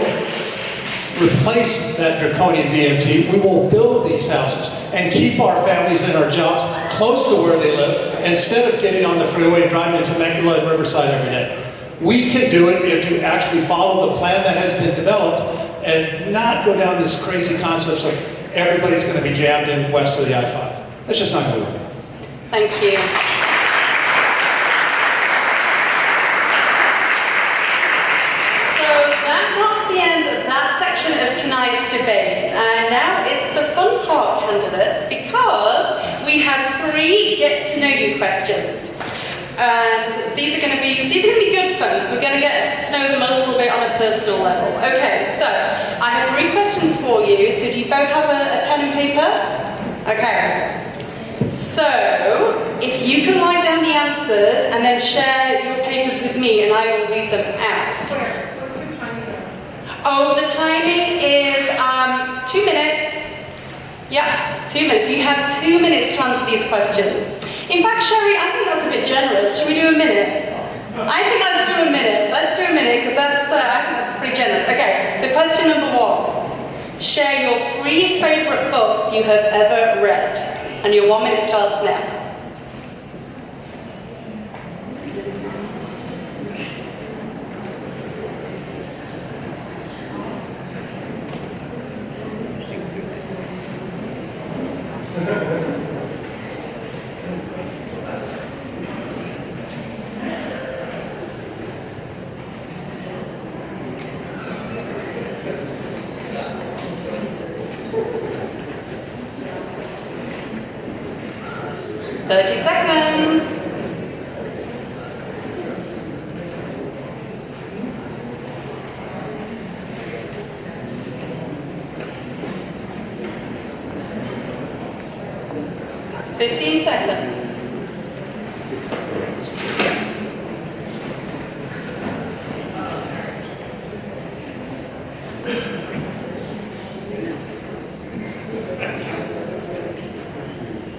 Speaker 3: replace that draconian DMT. We will build these houses and keep our families and our jobs close to where they live instead of getting on the freeway and driving to Temecula and Riverside every day. We can do it if you actually follow the plan that has been developed and not go down this crazy concepts of everybody's going to be jammed in west of the I-5. That's just not going to work.
Speaker 1: Thank you. Of tonight's debate, and now it's the fun part, candidates, because we have 3 get-to-know-you questions, and these are going to be good fun. So we're going to get to know them a little bit on a personal level. Okay, so I have 3 questions for you. So do you both have a pen and paper? Okay. So if you can write down the answers and then share your papers with me, and I will read them out. Oh, the timing is 2 minutes. Yeah, 2 minutes. You have 2 minutes to answer these questions. In fact, Sherry, I think that's a bit generous. Should we do a minute? I think let's do a minute. Let's do a minute because I think that's pretty generous. Okay, so question number 1. Share your 3 favorite books you have ever read. And your 1 minute starts now. 15 seconds.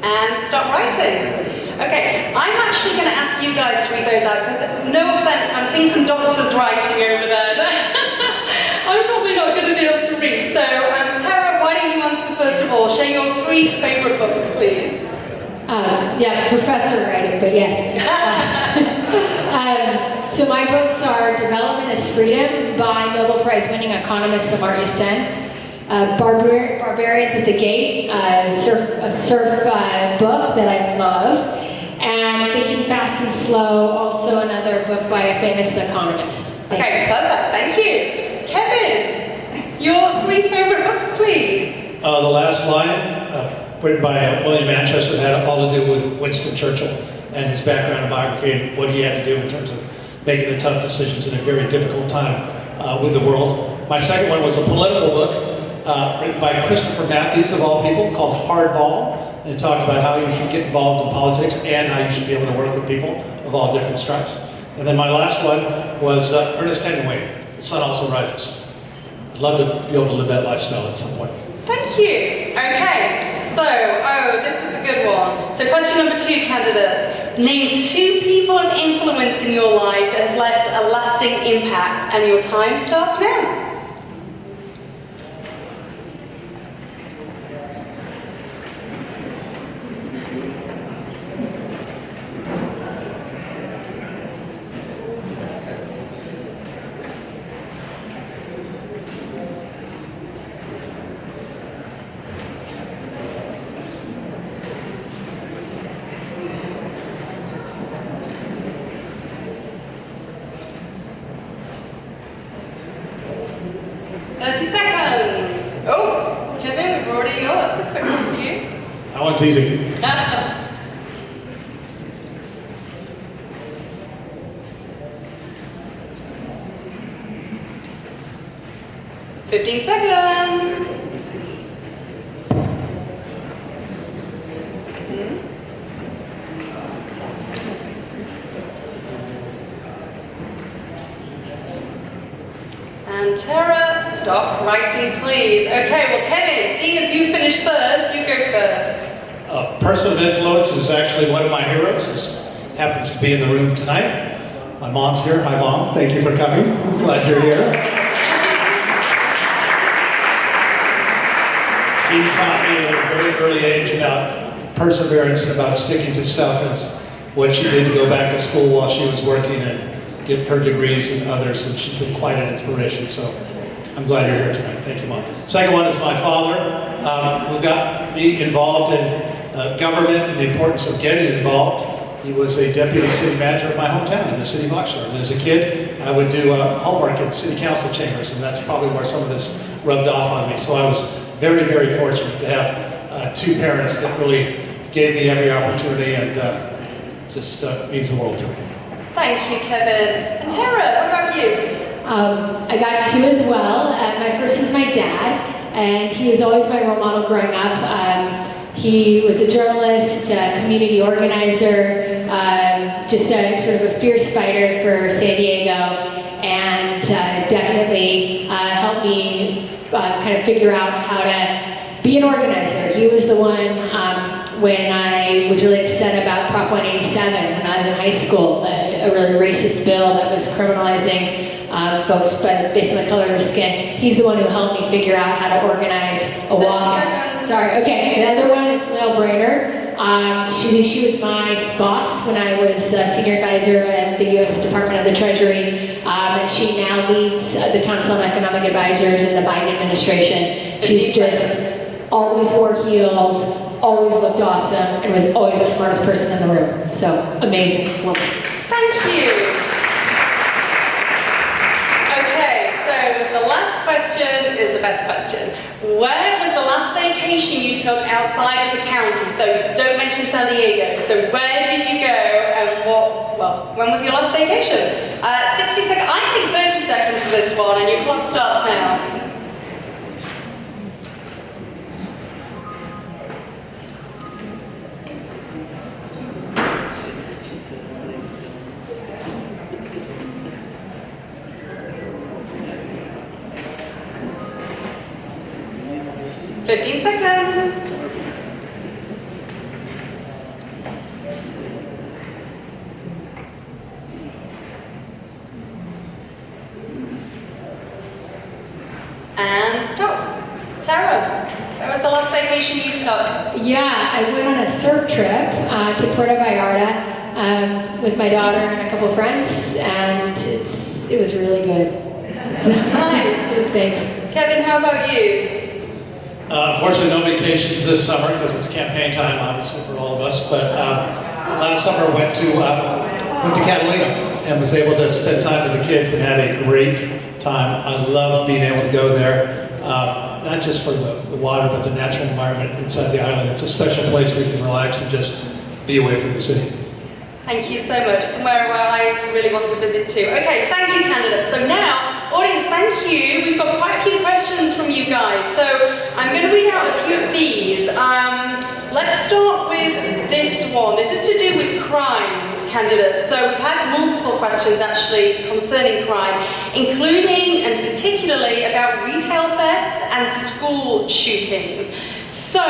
Speaker 1: And stop writing. Okay, I'm actually going to ask you guys to read those out because, no offense, I'm seeing some doctors writing over there. I'm probably not going to be able to read. So, Tara, why don't you answer first of all? Share your 3 favorite books, please.
Speaker 2: Yeah, professor writing, but yes. So my books are Development as Freedom by Nobel Prize winning economist Amartya Sen. Barbarians at the Gate, a surf book that I love, and Thinking Fast and Slow, also another book by a famous economist.
Speaker 1: Okay, perfect, thank you. Kevin, your 3 favorite books, please.
Speaker 3: The last line, written by William Manchester, had all to do with Winston Churchill and his background and biography and what he had to do in terms of making the tough decisions in a very difficult time with the world. My second one was a political book written by Christopher Matthews, of all people, called Hardball, and talked about how you should get involved in politics and how you should be able to work with people of all different stripes. And then my last one was Ernest Hemingway, The Sun Also Rises. I'd love to be able to live that lifestyle at some point.
Speaker 1: Thank you. Okay, so, this is a good one. So question number 2, candidates. Name 2 people of influence in your life that have left a lasting impact, and your time starts now.
Speaker 3: That one's easy.
Speaker 1: 15 seconds. And Tara, stop writing, please. Okay, well, Kevin, seeing as you finished first, you go first.
Speaker 3: A person of influence is actually one of my heroes. He happens to be in the room tonight. My mom's here. Hi, Mom. Thank you for coming. I'm glad you're here. She taught me at a very early age about perseverance and about sticking to stuff, and what she did to go back to school while she was working and get her degrees and others, and she's been quite an inspiration. So I'm glad you're here tonight. Thank you, Mom. Second one is my father, who got me involved in government and the importance of getting involved. He was a deputy city manager of my hometown in the city of Oxford. And as a kid, I would do homework in city council chambers, and that's probably where some of this rubbed off on me. So I was very, very fortunate to have 2 parents that really gave me every opportunity, and just means the world to me.
Speaker 1: Thank you, Kevin. And Tara, what about you?
Speaker 2: I got 2 as well. My first is my dad, and he was always my role model growing up. He was a journalist, community organizer, just sort of a fierce fighter for San Diego, and definitely helped me kind of figure out how to be an organizer. He was the one when I was really upset about Prop 187 when I was in high school, a really racist bill that was criminalizing folks based on the color of their skin. He's the one who helped me figure out how to organize a walk. Sorry, okay, the other one is Lil Brainerd. She was my boss when I was senior advisor at the U.S. Department of the Treasury, and she now leads the Council on Economic Advisors in the Biden administration. She's just always wore heels, always looked awesome, and was always the smartest person in the room. So, amazing woman.
Speaker 1: Thank you. Okay, so the last question is the best question. Where was the last vacation you took outside of the county? So don't mention San Diego. So where did you go and when was your last vacation? 60 seconds, I think 30 seconds for this one, and your clock starts now. 15 seconds. And stop. Tara, where was the last vacation you took?
Speaker 2: Yeah, I went on a surf trip to Puerto Vallarta with my daughter and a couple friends, and it was really good. So,
Speaker 1: Nice.
Speaker 2: Thanks.
Speaker 1: Kevin, how about you?
Speaker 3: Unfortunately, no vacations this summer because it's campaign time, obviously, for all of us. But last summer, went to Catalina and was able to spend time with the kids and had a great time. I love being able to go there, not just for the water, but the natural environment inside the island. It's a special place where you can relax and just be away from the city.
Speaker 1: Thank you so much. Somewhere where I really want to visit too. Okay, thank you, candidates. So now, audience, thank you. We've got quite a few questions from you guys. So I'm going to read out a few of these. Let's start with this one. This is to do with crime, candidates. So we've had multiple questions actually concerning crime, including and particularly about retail theft and school shootings. So,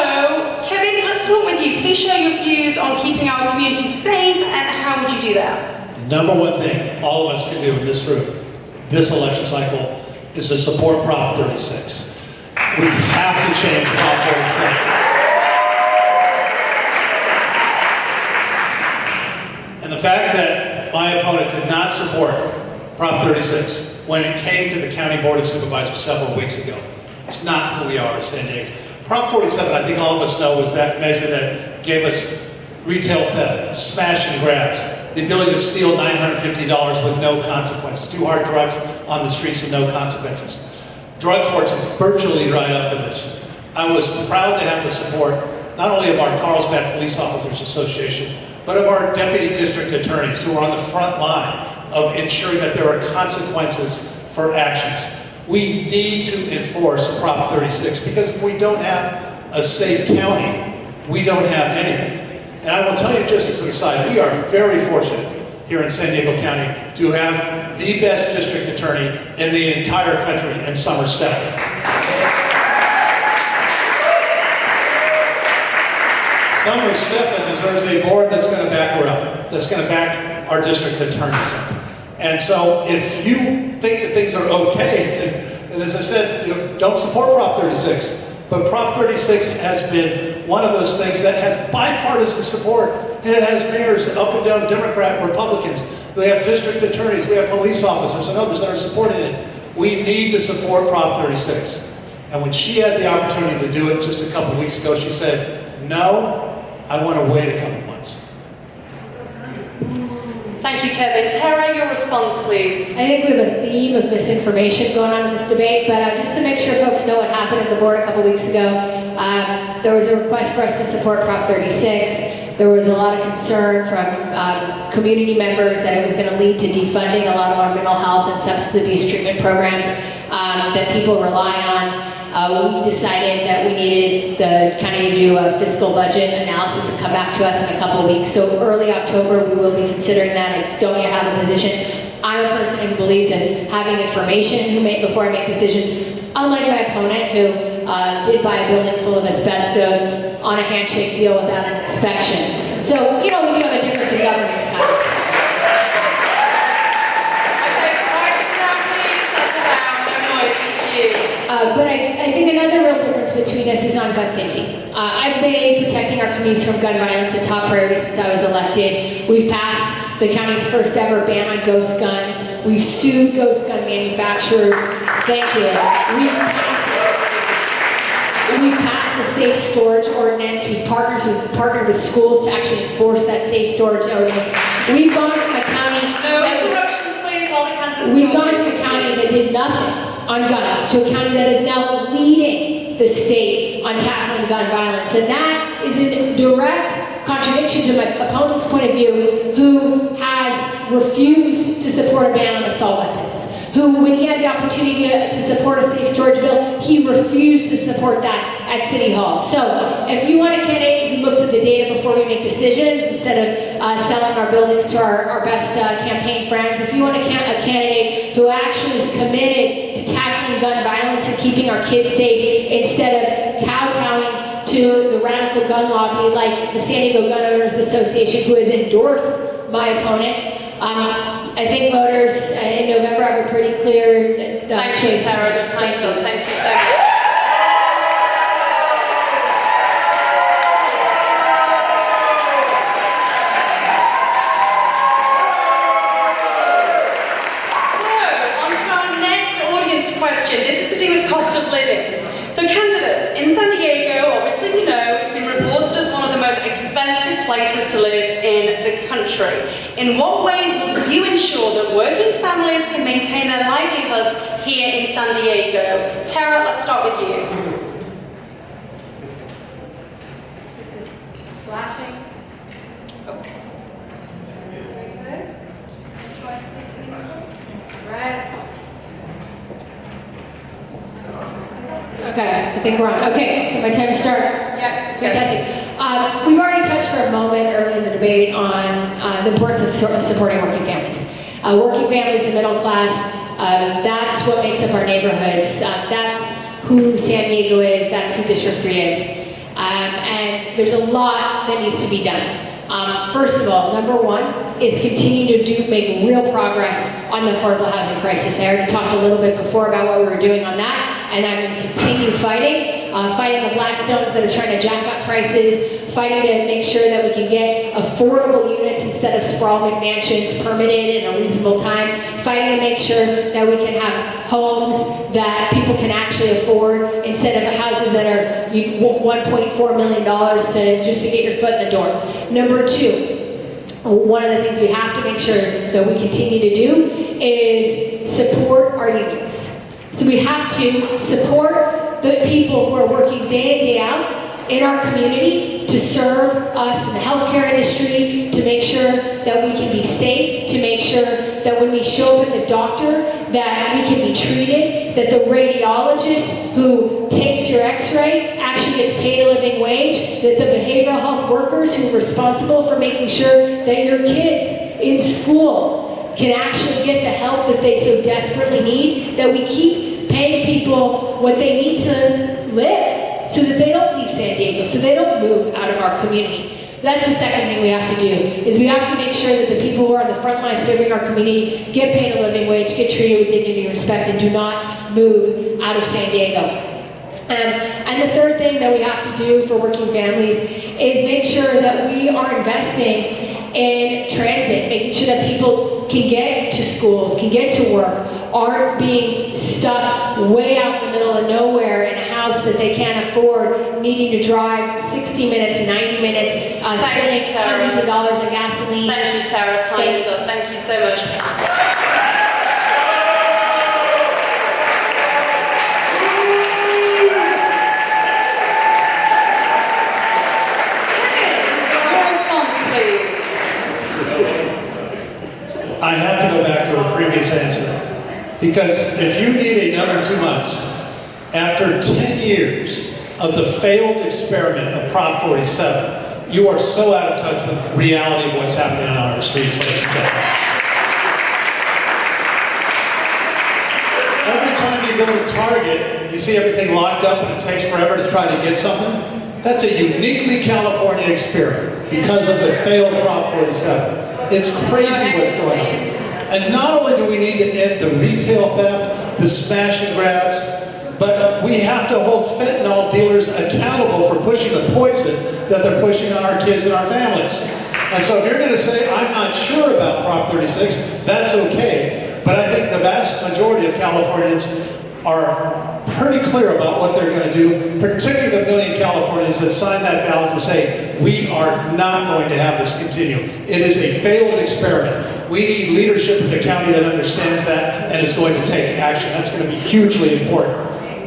Speaker 1: Kevin, let's start with you. Please share your views on keeping our community safe, and how would you do that?
Speaker 3: Number one thing all of us can do in this room, this election cycle, is to support Prop 36. We have to change Prop 36. And the fact that my opponent did not support Prop 36 when it came to the County Board of Supervisors several weeks ago, it's not who we are as San Diego. Prop 47, I think all of us know, was that measure that gave us retail theft, smash and grabs, the ability to steal $950 with no consequences, do hard drugs on the streets with no consequences. Drug courts are virtually dried up for this. I was proud to have the support not only of our Carlsbad Police Officers Association, but of our deputy district attorneys who are on the front line of ensuring that there are consequences for actions. We need to enforce Prop 36 because if we don't have a safe county, we don't have anything. And I will tell you just as an aside, we are very fortunate here in San Diego County to have the best district attorney in the entire country in Summer Stephanie. Summer Stephanie deserves a board that's going to back her up, that's going to back our district attorneys up. And so if you think that things are okay, and as I said, don't support Prop 36. But Prop 36 has been one of those things that has bipartisan support. And it has mayors up and down, Democrat, Republicans. We have district attorneys, we have police officers and others that are supporting it. We need to support Prop 36. And when she had the opportunity to do it just a couple weeks ago, she said, no, I want to wait a couple months.
Speaker 1: Thank you, Kevin. Tara, your response, please.
Speaker 2: I think we have a theme of misinformation going on in this debate, but just to make sure folks know what happened at the board a couple weeks ago, there was a request for us to support Prop 36. There was a lot of concern from community members that it was going to lead to defunding a lot of our mental health and substance abuse treatment programs that people rely on. We decided that we needed the county to do a fiscal budget analysis and come back to us in a couple of weeks. So early October, we will be considering that. I don't yet have a position. I'm a person who believes in having information before I make decisions, unlike my opponent who did buy a building full of asbestos on a handshake deal without an inspection. So, we do have a difference in governance styles. But I think another real difference between us is on gun safety. I've made protecting our communities from gun violence a top priority since I was elected. We've passed the county's first ever ban on ghost guns. We've sued ghost gun manufacturers. Thank you. We've passed a safe storage ordinance. We've partnered with schools to actually enforce that safe storage ordinance. We've gone from a county We've gone from a county that did nothing on guns to a county that is now leading the state on tackling gun violence. And that is in direct contradiction to my opponent's point of view, who has refused to support a ban on assault weapons. Who, when he had the opportunity to support a safe storage bill, he refused to support that at City Hall. So, if you want a candidate who looks at the data before we make decisions, instead of selling our buildings to our best campaign friends, if you want a candidate who actually is committed to tackling attacking gun violence and keeping our kids safe instead of kowtowing to the radical gun lobby like the San Diego Gun Owners Association, who has endorsed my opponent. I think voters in November have a pretty clear
Speaker 1: Thank you,
Speaker 2: choice.
Speaker 1: Sarah. Your time's up. Thank you so much. Question. This is to do with cost of living. So candidates, in San Diego, obviously we know it's been reported as one of the most expensive places to live in the country. In what ways will you ensure that working families can maintain their livelihoods here in San Diego? Tara, let's start with you.
Speaker 2: This is flashing. It's red. Okay, I think we're on. Okay, my time to start.
Speaker 1: Yeah.
Speaker 2: Fantastic. We've already touched for a moment early in the debate on the importance of supporting working families. Working families and middle class, that's what makes up our neighborhoods. That's who San Diego is, that's who District 3 is. And there's a lot that needs to be done. First of all, number one is continue to make real progress on the affordable housing crisis. I already talked a little bit before about what we were doing on that, and I'm going to continue fighting the Blackstones that are trying to jack up prices, fighting to make sure that we can get affordable units instead of sprawling McMansions permitted in a reasonable time, fighting to make sure that we can have homes that people can actually afford instead of houses that are $1.4 million to get your foot in the door. Number two, one of the things we have to make sure that we continue to do is support our unions. So we have to support the people who are working day in, day out in our community to serve us in the healthcare industry, to make sure that we can be safe, to make sure that when we show up at the doctor that we can be treated, that the radiologist who takes your x-ray actually gets paid a living wage, that the behavioral health workers who are responsible for making sure that your kids in school can actually get the help that they so desperately need, that we keep paying people what they need to live so that they don't leave San Diego, so they don't move out of our community. That's the second thing we have to do, is we have to make sure that the people who are on the front line serving our community get paid a living wage, get treated with dignity and respect, and do not move out of San Diego. And the third thing that we have to do for working families is make sure that we are investing in transit, making sure that people can get to school, can get to work, aren't being stuck way out in the middle of nowhere in a house that they can't afford, needing to drive 60 minutes, 90 minutes, spending hundreds of dollars on gasoline.
Speaker 1: Thank you, Tara. Time is up. Thank you so much.
Speaker 3: I have to go back to a previous answer, because if you need another 2 months, after 10 years of the failed experiment of Prop 47, you are so out of touch with the reality of what's happening on our streets, ladies and gentlemen. Every time you go to Target, you see everything locked up and it takes forever to try to get something. That's a uniquely California experiment because of the failed Prop 47. It's crazy what's going on. And not only do we need to end the retail theft, the smash and grabs, but we have to hold fentanyl dealers accountable for pushing the poison that they're pushing on our kids and our families. And so if you're going to say, I'm not sure about Prop 36, that's okay. But I think the vast majority of Californians are pretty clear about what they're going to do, particularly the million Californians that signed that ballot to say, we are not going to have this continue. It is a failed experiment. We need leadership in the county that understands that and is going to take action. That's going to be hugely important.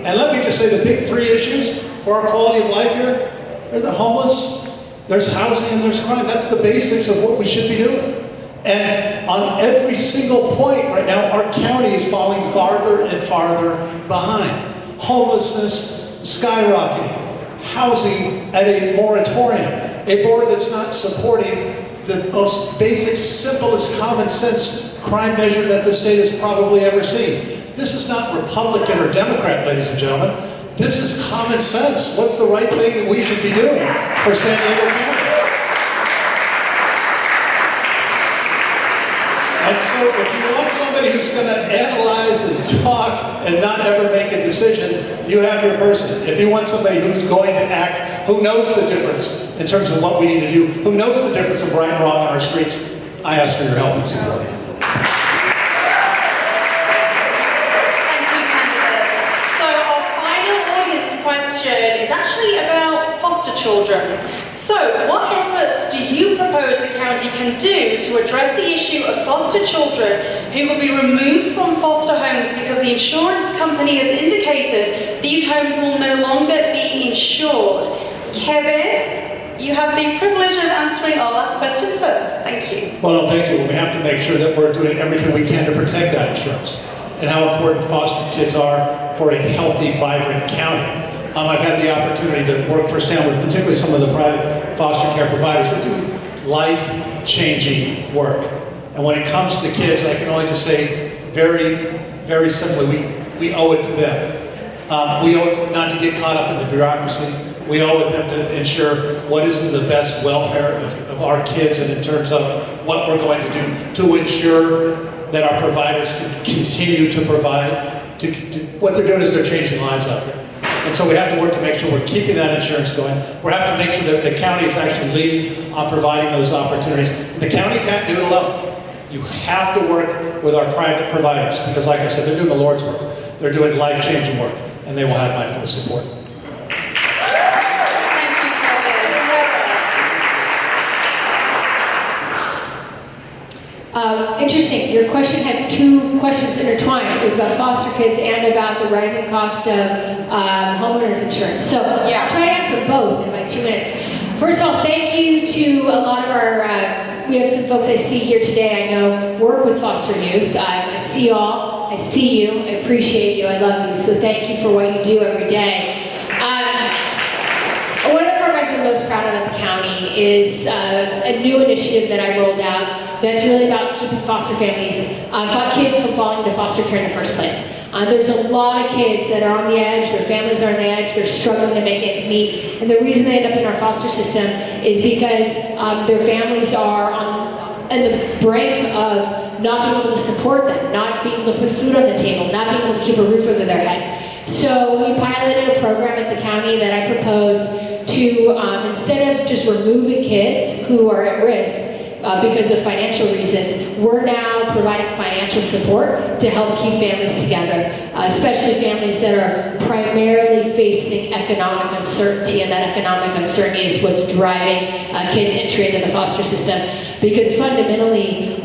Speaker 3: And let me just say the big three issues for our quality of life here, they're the homeless, there's housing, and there's crime. That's the basics of what we should be doing. And on every single point right now, our county is falling farther and farther behind. Homelessness skyrocketing, housing at a moratorium, a board that's not supporting the most basic, simplest, common sense crime measure that the state has probably ever seen. This is not Republican or Democrat, ladies and gentlemen. This is common sense. What's the right thing that we should be doing for San Diego County? And so if you want somebody who's going to analyze and talk and not ever make a decision, you have your person. If you want somebody who's going to act, who knows the difference in terms of what we need to do, who knows the difference of right and wrong on our streets, I ask for your help and support.
Speaker 1: Thank you, candidates. So our final audience question is actually about foster children. So what efforts do you propose the county can do to address the issue of foster children who will be removed from foster homes because the insurance company has indicated these homes will no longer be insured? Kevin, you have the privilege of answering our last question first. Thank you.
Speaker 3: Well, no, thank you. We have to make sure that we're doing everything we can to protect that insurance and how important foster kids are for a healthy, vibrant county. I've had the opportunity to work firsthand with particularly some of the private foster care providers that do life-changing work. And when it comes to kids, I can only just say very, very simply, we owe it to them. We owe it not to get caught up in the bureaucracy. We owe it them to ensure what is in the best welfare of our kids and in terms of what we're going to do to ensure that our providers can continue to provide. What they're doing is they're changing lives out there. And so we have to work to make sure we're keeping that insurance going. We have to make sure that the county is actually leading on providing those opportunities. The county can't do it alone. You have to work with our private providers because, like I said, they're doing the Lord's work. They're doing life-changing work, and they will have my full support.
Speaker 2: Interesting. Your question had two questions intertwined. It was about foster kids and about the rising cost of homeowners insurance. So
Speaker 1: Yeah.
Speaker 2: I'll try to answer both in my 2 minutes. First of all, thank you to a lot of our, we have some folks I see here today I know work with foster youth. I see y'all, I see you, I appreciate you, I love you. So thank you for what you do every day. One of the programs I'm most proud of at the county is a new initiative that I rolled out that's really about keeping foster families, kids from falling into foster care in the first place. There's a lot of kids that are on the edge, their families are on the edge, they're struggling to make ends meet, and the reason they end up in our foster system is because their families are on the brink of not being able to support them, not being able to put food on the table, not being able to keep a roof over their head. So we piloted a program at the county that I proposed to, instead of just removing kids who are at risk because of financial reasons, we're now providing financial support to help keep families together, especially families that are primarily facing economic uncertainty, and that economic uncertainty is what's driving kids' entry into the foster system. Because fundamentally,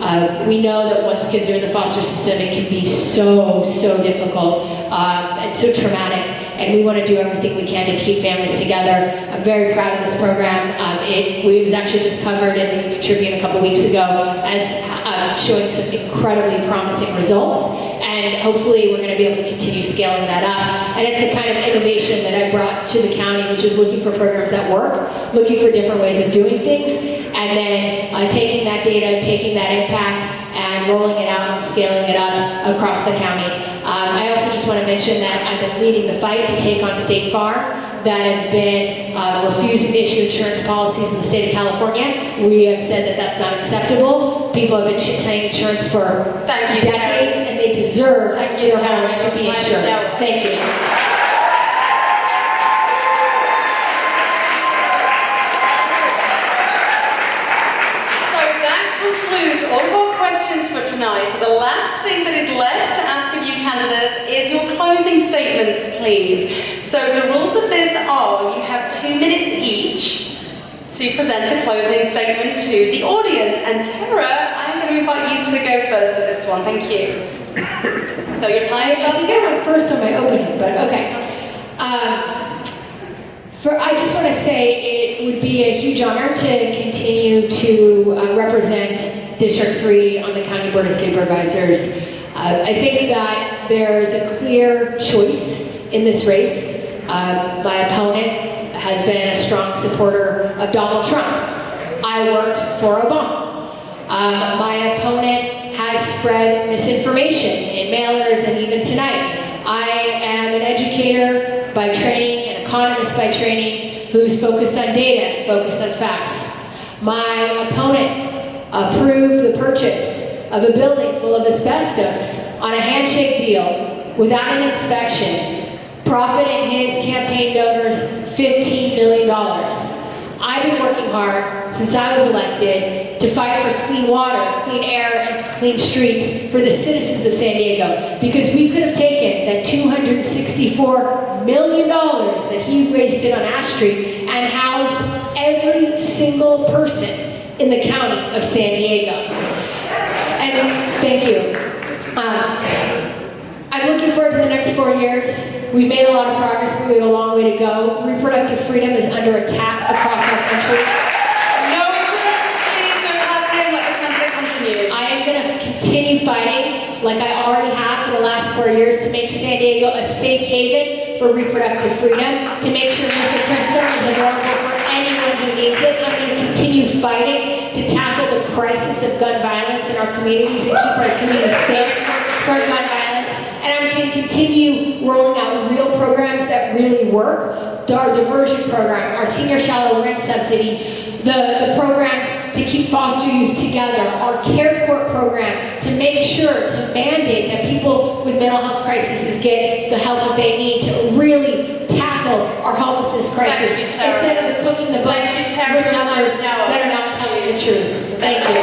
Speaker 2: we know that once kids are in the foster system, it can be so difficult and so traumatic. And we want to do everything we can to keep families together. I'm very proud of this program. It was actually just covered in the Union Tribune a couple weeks ago as showing some incredibly promising results. And hopefully we're going to be able to continue scaling that up. And it's a kind of innovation that I brought to the county, which is looking for programs that work, looking for different ways of doing things, and then taking that data, taking that impact, and rolling it out and scaling it up across the county. I also just want to mention that I've been leading the fight to take on State Farm that has been refusing to issue insurance policies in the state of California. We have said that that's not acceptable. People have been paying insurance for decades, and they deserve their home to be insured. Thank you.
Speaker 1: All of our questions for tonight. So the last thing that is left to ask of you candidates is your closing statements, please. So the rules of this are you have 2 minutes each to present a closing statement to the audience. And Tara, I'm going to invite you to go first with this one. Thank you. So your time is about to
Speaker 2: I went first on my opening, but okay. I just want to say it would be a huge honor to continue to represent District 3 on the County Board of Supervisors. I think that there is a clear choice in this race. My opponent has been a strong supporter of Donald Trump. I worked for Obama. My opponent has spread misinformation in mailers and even tonight. I am an educator by training, an economist by training, who's focused on data, focused on facts. My opponent approved the purchase of a building full of asbestos on a handshake deal without an inspection, profiting his campaign donors $15 million. I've been working hard since I was elected to fight for clean water, clean air, and clean streets for the citizens of San Diego, because we could have taken that $264 million that he wasted on Ash Street and housed every single person in the county of San Diego. And thank you. I'm looking forward to the next 4 years. We've made a lot of progress, but we have a long way to go. Reproductive freedom is under attack across our country.
Speaker 1: No interruption, please. No clapping. Let the candidate continue.
Speaker 2: I am going to continue fighting, like I already have for the last 4 years, to make San Diego a safe haven for reproductive freedom, to make sure mifepristone is available for anyone who needs it. I'm going to continue fighting to tackle the crisis of gun violence in our communities and keep our communities safe from gun violence. And I'm going to continue rolling out real programs that really work. Our diversion program, our senior shallow rent subsidy, the programs to keep foster youth together, our Care Court program to make sure to mandate that people with mental health crises get the help that they need to really tackle our homelessness crisis
Speaker 1: Thank you, Tara.
Speaker 2: instead of the cooking the books
Speaker 1: Thank you, Tara.
Speaker 2: with
Speaker 1: Your
Speaker 2: numbers
Speaker 1: time is now up.
Speaker 2: that are not telling the truth. Thank you.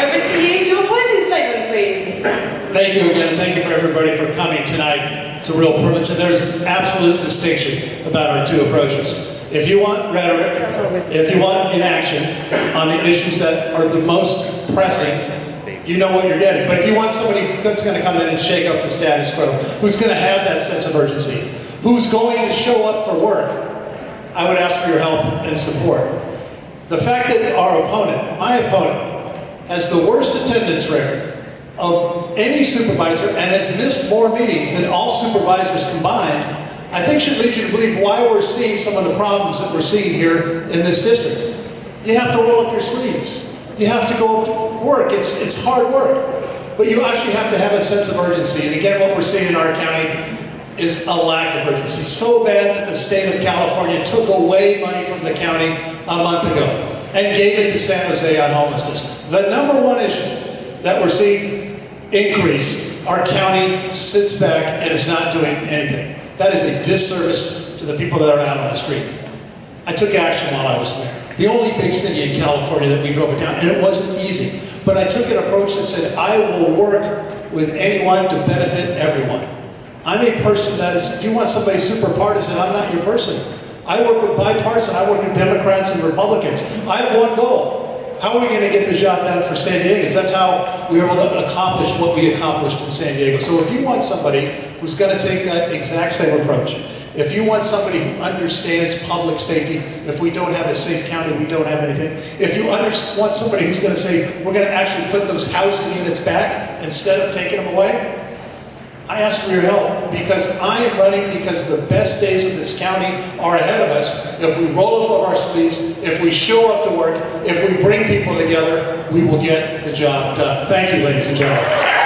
Speaker 1: Over to you. Your closing statement, please.
Speaker 3: Thank you again, and thank you for everybody for coming tonight. It's a real privilege, and there's an absolute distinction about our two approaches. If you want rhetoric, if you want inaction on the issues that are the most pressing, you know what you're getting. But if you want somebody that's going to come in and shake up the status quo, who's going to have that sense of urgency, who's going to show up for work, I would ask for your help and support. The fact that our opponent, my opponent, has the worst attendance record of any supervisor and has missed more meetings than all supervisors combined, I think should lead you to believe why we're seeing some of the problems that we're seeing here in this district. You have to roll up your sleeves. You have to go to work. It's hard work. But you actually have to have a sense of urgency. And again, what we're seeing in our county is a lack of urgency. So bad that the state of California took away money from the county a month ago and gave it to San Jose on homelessness. The number one issue that we're seeing increase, our county sits back and is not doing anything. That is a disservice to the people that are out on the street. I took action while I was mayor. The only big city in California that we drove it down, and it wasn't easy. But I took an approach that said, I will work with anyone to benefit everyone. I'm a person that is, if you want somebody super partisan, I'm not your person. I work with bipartisan, I work with Democrats and Republicans. I have one goal. How are we going to get the job done for San Diegans? That's how we were able to accomplish what we accomplished in San Diego. So if you want somebody who's going to take that exact same approach, if you want somebody who understands public safety, if we don't have a safe county, we don't have anything. If you want somebody who's going to say, we're going to actually put those housing units back instead of taking them away, I ask for your help, because I am running because the best days of this county are ahead of us. If we roll up our sleeves, if we show up to work, if we bring people together, we will get the job done. Thank you, ladies and gentlemen.